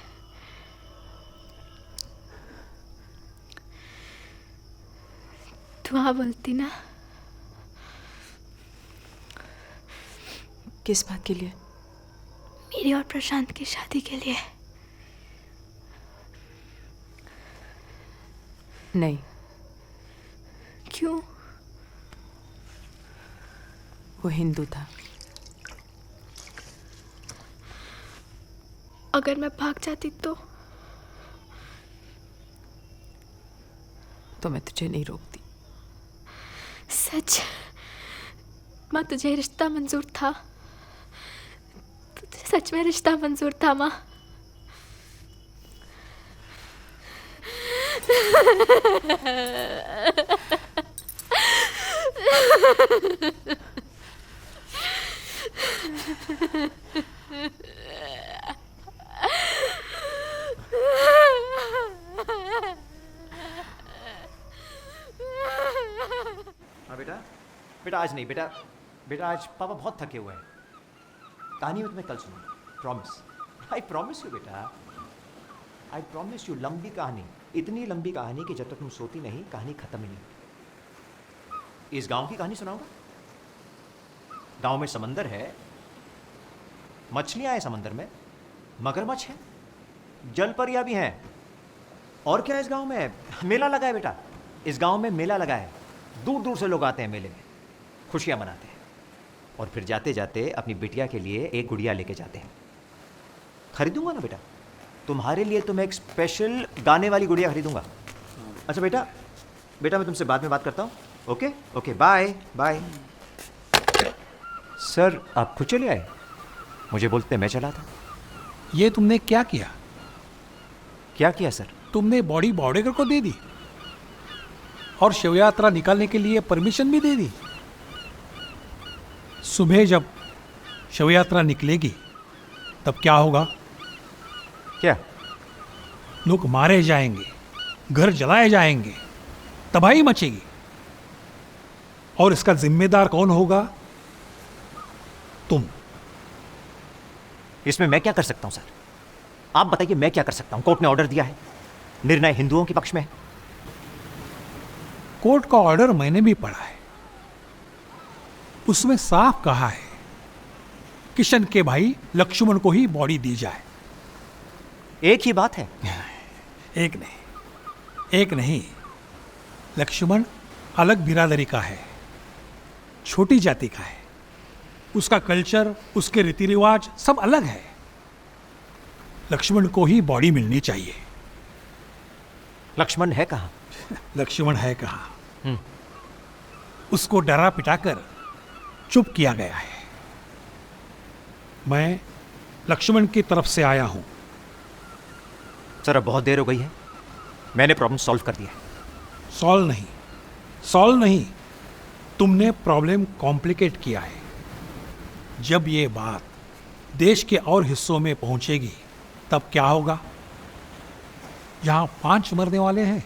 तू हाँ बोलती ना? किस बात के लिए? मेरी और प्रशांत की शादी के लिए। नहीं। क्यों? वो हिंदू था। अगर मैं भाग जाती तो मैं तुझे नहीं रोकती। सच? माँ, तुझे रिश्ता मंजूर था? तुझे सच में रिश्ता मंजूर था माँ? हाँ बेटा, बेटा आज नहीं, बेटा बेटा आज पापा बहुत थके हुए हैं। कहानी में तुम्हें कल सुनूंगा, प्रॉमिस। आई प्रॉमिस यू बेटा, आई प्रॉमिस यू। लंबी कहानी, इतनी लंबी कहानी कि जब तक तुम सोती नहीं कहानी खत्म ही नहीं। इस गांव की कहानी सुनाऊंगा। गांव में समंदर है, मछलियां हैं समंदर में, मगरमच्छ है, जलपरियां भी हैं। और क्या है इस गांव में? मेला लगा है बेटा, इस गांव में मेला लगा है। दूर दूर से लोग आते हैं मेले में, खुशियां मनाते हैं और फिर जाते जाते अपनी बिटिया के लिए एक गुड़िया लेके जाते हैं। खरीदूंगा ना बेटा, तुम्हारे लिए तो मैं एक स्पेशल गाने वाली गुड़िया खरीदूंगा। अच्छा बेटा, बेटा मैं तुमसे बाद में बात करता हूँ। Okay okay, bye bye. Sir आप खुद चले आए? मुझे बोलते मैं चला था। ये तुमने क्या किया? क्या किया सर? तुमने बॉडी बॉर्डर को दे दी। और शव यात्रा निकालने के लिए परमिशन भी दे दी। सुबह जब शव यात्रा निकलेगी तब क्या होगा? क्या? लोग मारे जाएंगे, घर जलाए जाएंगे, तबाही मचेगी। और इसका जिम्मेदार कौन होगा? तुम। इसमें मैं क्या कर सकता हूं सर? आप बताइए मैं क्या कर सकता हूं? कोर्ट ने ऑर्डर दिया है, निर्णय हिंदुओं के पक्ष में है। कोर्ट का ऑर्डर मैंने भी पढ़ा है। उसमें साफ कहा है किशन के भाई लक्ष्मण को ही बॉडी दी जाए। एक ही बात है। एक नहीं। लक्ष्मण अलग बिरादरी का है, छोटी जाति का है। उसका कल्चर, उसके रीति रिवाज सब अलग है। लक्ष्मण को ही बॉडी मिलनी चाहिए। लक्ष्मण है कहाँ? लक्ष्मण है कहाँ? उसको डरा पिटाकर चुप किया गया है। मैं लक्ष्मण की तरफ से आया हूं। सर अब बहुत देर हो गई है, मैंने प्रॉब्लम सॉल्व कर दिया है। सॉल्व नहीं, तुमने प्रॉब्लम कॉम्प्लिकेट किया है। जब ये बात देश के और हिस्सों में पहुंचेगी तब क्या होगा? जहां 5 मरने वाले हैं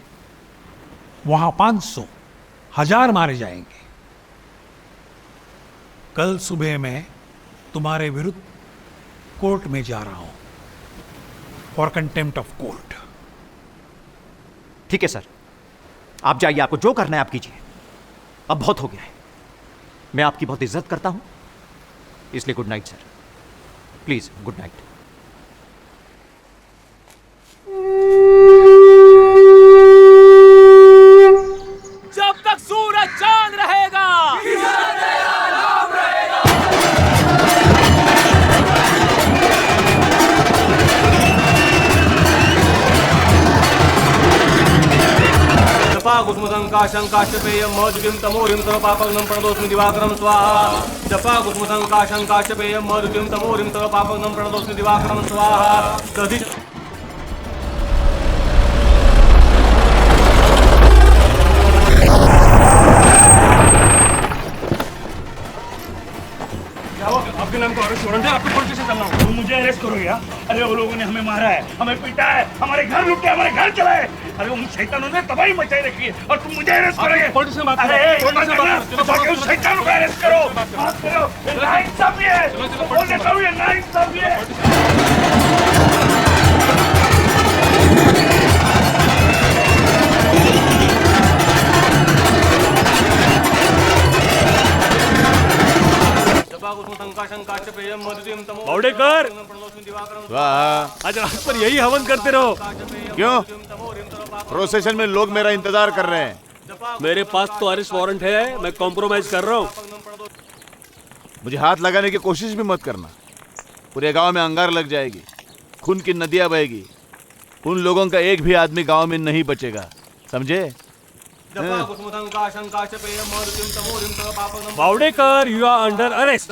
वहां 500, 1000 मारे जाएंगे। कल सुबह मैं तुम्हारे विरुद्ध कोर्ट में जा रहा हूं फॉर कंटेम्प्ट ऑफ कोर्ट। ठीक है सर, आप जाइए, आपको जो करना है आप कीजिए। अब बहुत हो गया है। मैं आपकी बहुत इज्जत करता हूं, इसलिए good night sir. Please good night. जब तक सूरज चांद रहेगा, कुसुमसंकाशंकाशपेयं मधुकिं तमोरिं तव पापग्नं प्रणतोऽस्मि दिवाकरं स्वाहा। जपा कुसुमसंकाशंकाशपेयं मधुकिं तमोरिं तव पापग्नं प्रणतोऽस्मि दिवाकरं स्वाहा। दधि आपके नाम का अरेस्ट वारंट है, आपको पुलिस स्टेशन चलना होगा। मुझे अरेस्ट करो यार। अरे वो लोगों ने हमें मारा है, हमें पीटा है, हमारे घर लूटे, हमारे घर चलाए। अरे उन शैतानों ने तबाही मचाई रखी है और तुम मुझे अरेस्ट करोगे? पुलिस से बात करो। अरे जाके उस शैतानों को अरेस्ट करो, बात करो। नाइंसाफी है, बोल देता हूँ ये नाइंसाफी है। बावड़ेकर, वाह, आज रात पर यही हवन करते रहो। क्यों? प्रोसेशन में लोग मेरा इंतजार कर रहे हैं। मेरे पास तो अरेस्ट वारंट है, मैं कॉम्प्रोमाइज कर रहा हूँ। मुझे हाथ लगाने की कोशिश भी मत करना। पूरे गांव में अंगार लग जाएगी, खून की नदियां बहेगी। उन लोगों का एक भी आदमी गांव में नहीं बचेगा, समझे? बावड़ेकर, यू आर अंडर अरेस्ट।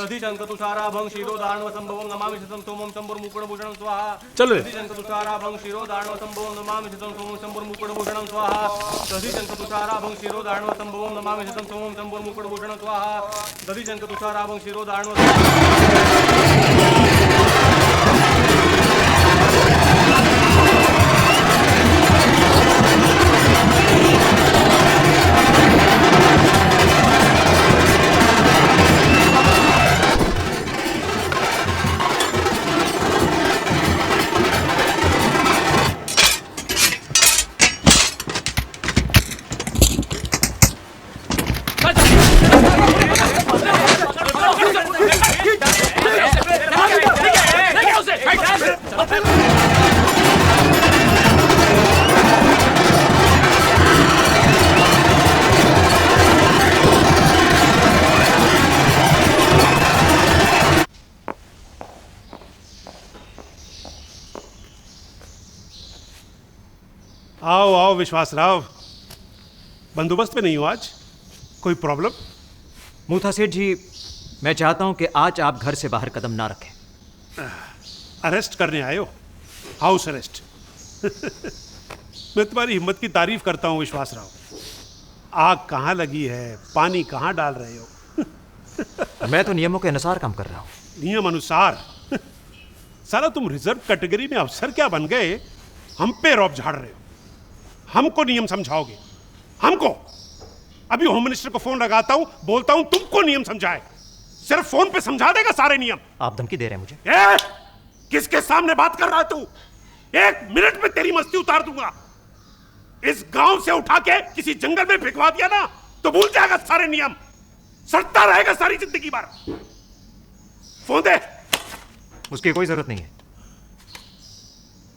चलो आओ आओ विश्वासराव, बंदोबस्त पे नहीं हो आज? कोई प्रॉब्लम? मूथा सेठ जी, मैं चाहता हूं कि आज आप घर से बाहर कदम ना रखें। अरेस्ट करने आए हो? House arrest? मैं तुम्हारी हिम्मत की तारीफ करता हूं विश्वासराव। आग कहाँ लगी है, पानी कहाँ डाल रहे हो? मैं तो नियमों के अनुसार काम कर रहा हूँ। नियम अनुसार? साला तुम रिजर्व कैटेगरी में अफसर क्या बन गए, हम पे रौब झाड़ रहे हो। हमको नियम समझाओगे? हमको? अभी होम मिनिस्टर को फोन लगाता हूं, बोलता हूं तुमको नियम समझाए। सिर्फ फोन पे समझा देगा सारे नियम? आप धमकी दे रहे हैं मुझे? किसके सामने बात कर रहा है तू? 1 मिनट में तेरी मस्ती उतार दूंगा। इस गांव से उठा के किसी जंगल में फेंकवा दिया ना तो भूल जाएगा सारे नियम, सड़ता रहेगा सारी जिंदगी भर। फोन दे। उसकी कोई जरूरत नहीं है।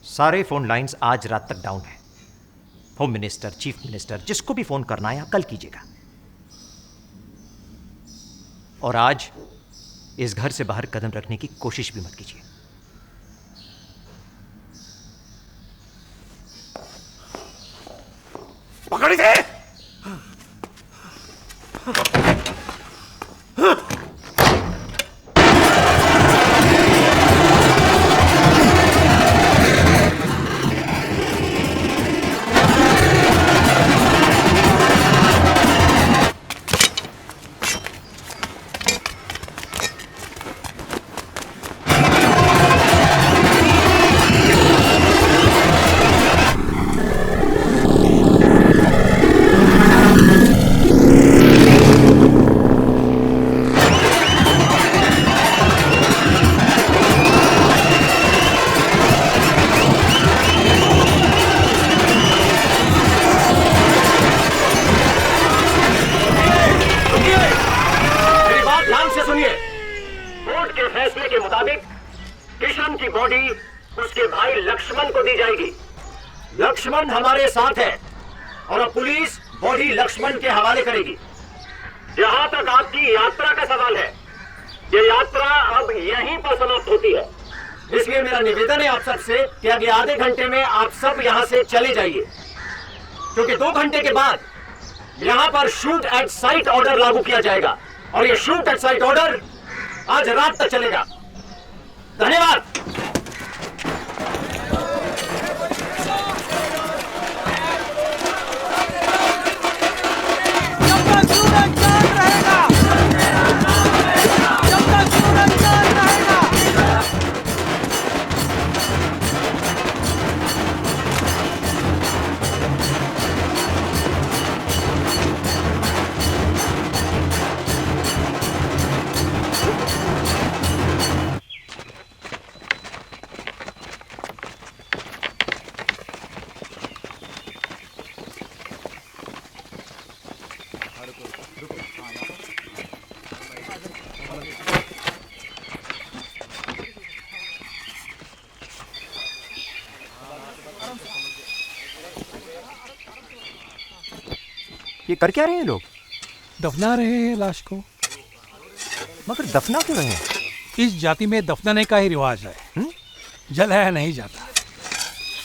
सारे फोन लाइंस आज रात तक डाउन है। होम मिनिस्टर, चीफ मिनिस्टर, जिसको भी फोन करना है आप कल कीजिएगा। और आज इस घर से बाहर कदम रखने की कोशिश भी मत कीजिए। पकड़ी थे। लक्ष्मण हमारे साथ है और अब पुलिस बॉडी लक्ष्मण के हवाले करेगी। जहां तक आपकी यात्रा का सवाल है, ये यात्रा अब यहीं पर समाप्त होती है। इसलिए मेरा निवेदन है आप सबसे कि अगले आधे घंटे में आप सब यहां से चले जाइए, क्योंकि 2 घंटे के बाद यहां पर शूट एट साइट ऑर्डर लागू किया जाएगा और ये शूट एट साइट ऑर्डर आज रात तक चलेगा। धन्यवाद। ये कर क्या रहे हैं लोग? दफना रहे हैं लाश को। मगर दफना क्यों रहे हैं? इस जाति में दफनाने का ही रिवाज है। जलाया नहीं जाता।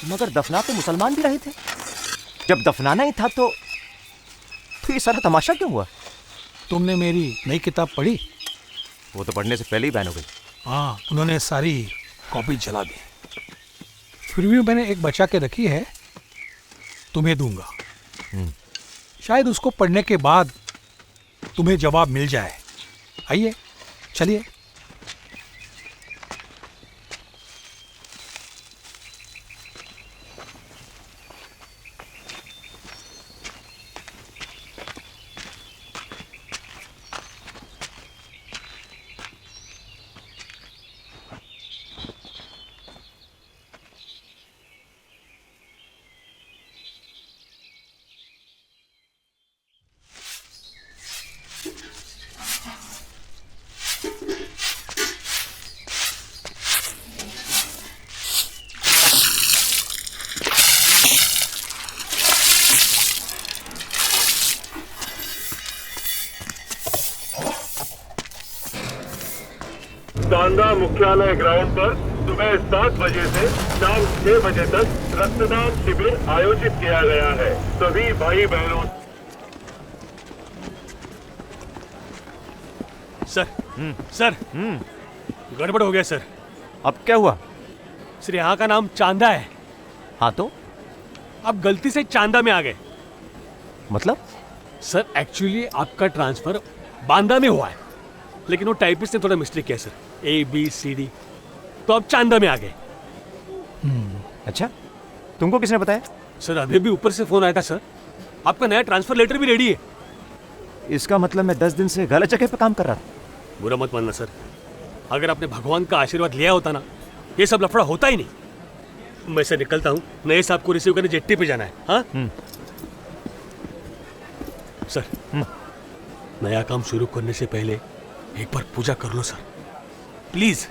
मगर दफना तो मुसलमान भी रहे थे। जब दफनाना ही था तो ये सारा तमाशा क्यों हुआ? तुमने मेरी नई किताब पढ़ी? वो तो पढ़ने से पहले ही बैन हो गई। हाँ, उन्होंने सारी कॉपी जला दी। फिर भी मैंने एक बचा के रखी है, तुम्हें दूंगा। शायद उसको पढ़ने के बाद तुम्हें जवाब मिल जाए। आइए, चलिए। कांदा मुख्यालय ग्राउंड पर सुबह 7 बजे से शाम 6 बजे तक रक्तदान शिविर आयोजित किया गया है। सभी भाई बहनों। सर, गड़बड़ हो गया सर। अब क्या हुआ? सर, यहाँ का नाम चांदा है। हाँ तो? अब गलती से चांदा में आ गए। मतलब? सर एक्चुअली आपका ट्रांसफर बांदा में हुआ है, लेकिन वो टाइपिस्ट ने थोड़ा मिस्टेक किया सर, ABCD, तो अब चांदा में आ गए। अच्छा, तुमको किसने बताया? सर अभी भी ऊपर से फोन आया था सर, आपका नया ट्रांसफर लेटर भी रेडी है। इसका मतलब मैं 10 दिन से गलत जगह पे काम कर रहा था। बुरा मत मानना सर, अगर आपने भगवान का आशीर्वाद लिया होता ना, ये सब लफड़ा होता ही नहीं। मैं से निकलता हूँ, नए साहब को रिसीव करने जेट्टी पे जाना है। हाँ सर, नया काम शुरू करने से पहले एक बार पूजा कर लो सर, प्लीज।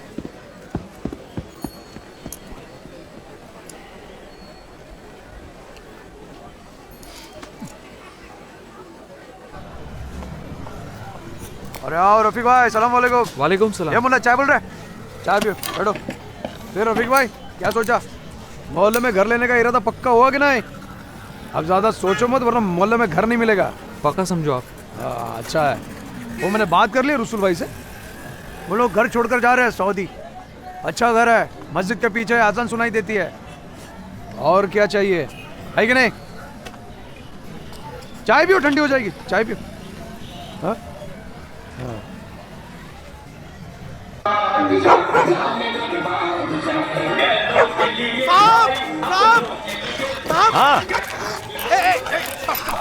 अरे आओ रफीक भाई, सलाम वालेकुम। वालेकुम सलाम। ये मुन्ना चाय बोल रहे? चाय पियो, बैठो। फिर रफीक भाई क्या सोचा, मोहल्ले में घर लेने का इरादा पक्का हुआ कि नहीं? अब ज्यादा सोचो मत वरना मोहल्ले में घर नहीं मिलेगा। पक्का समझो आप। अच्छा है, वो मैंने बात कर ली रसूल भाई से, वो लोग घर छोड़कर जा रहे हैं सऊदी। अच्छा घर है, मस्जिद के पीछे आजान सुनाई देती है, और क्या चाहिए, है कि नहीं? चाय पियो, ठंडी हो जाएगी, चाय पियो। हाँ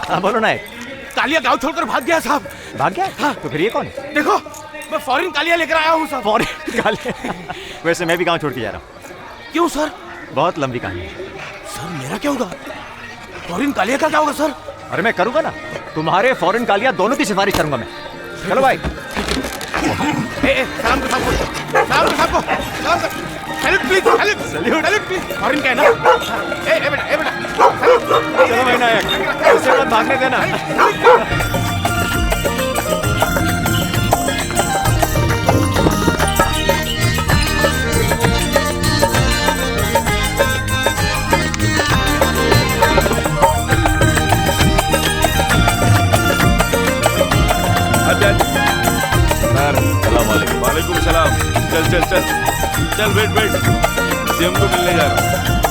हाँ बोलो नायक। कालिया गांव छोड़कर भाग गया साहब। भाग गया? हाँ। तो फिर ये कौन है? देखो, मैं फॉरेन कालिया लेकर आया हूँ साहब। फॉरेन कालिया? वैसे मैं भी गांव छोड़ के जा रहा हूँ। क्यों सर? बहुत लंबी कहानी है। सर मेरा क्या होगा? फॉरेन कालिया का क्या होगा सर? अरे मैं करूंगा ना, तुम्हारे फॉरेन कालिया दोनों की सिफारिश करूंगा मैं। चलो भाई। सलाम को साहब को, सलाम को साहब को, सलाम को। Salute please, salute, salute please. Foreign का है ना? ए बेटा, चलो भाई नायक, इससे मत भागने देना। वालेकुम सलाम। चल चल चल चल, वेट सीएम को मिलने जा रहा हूँ।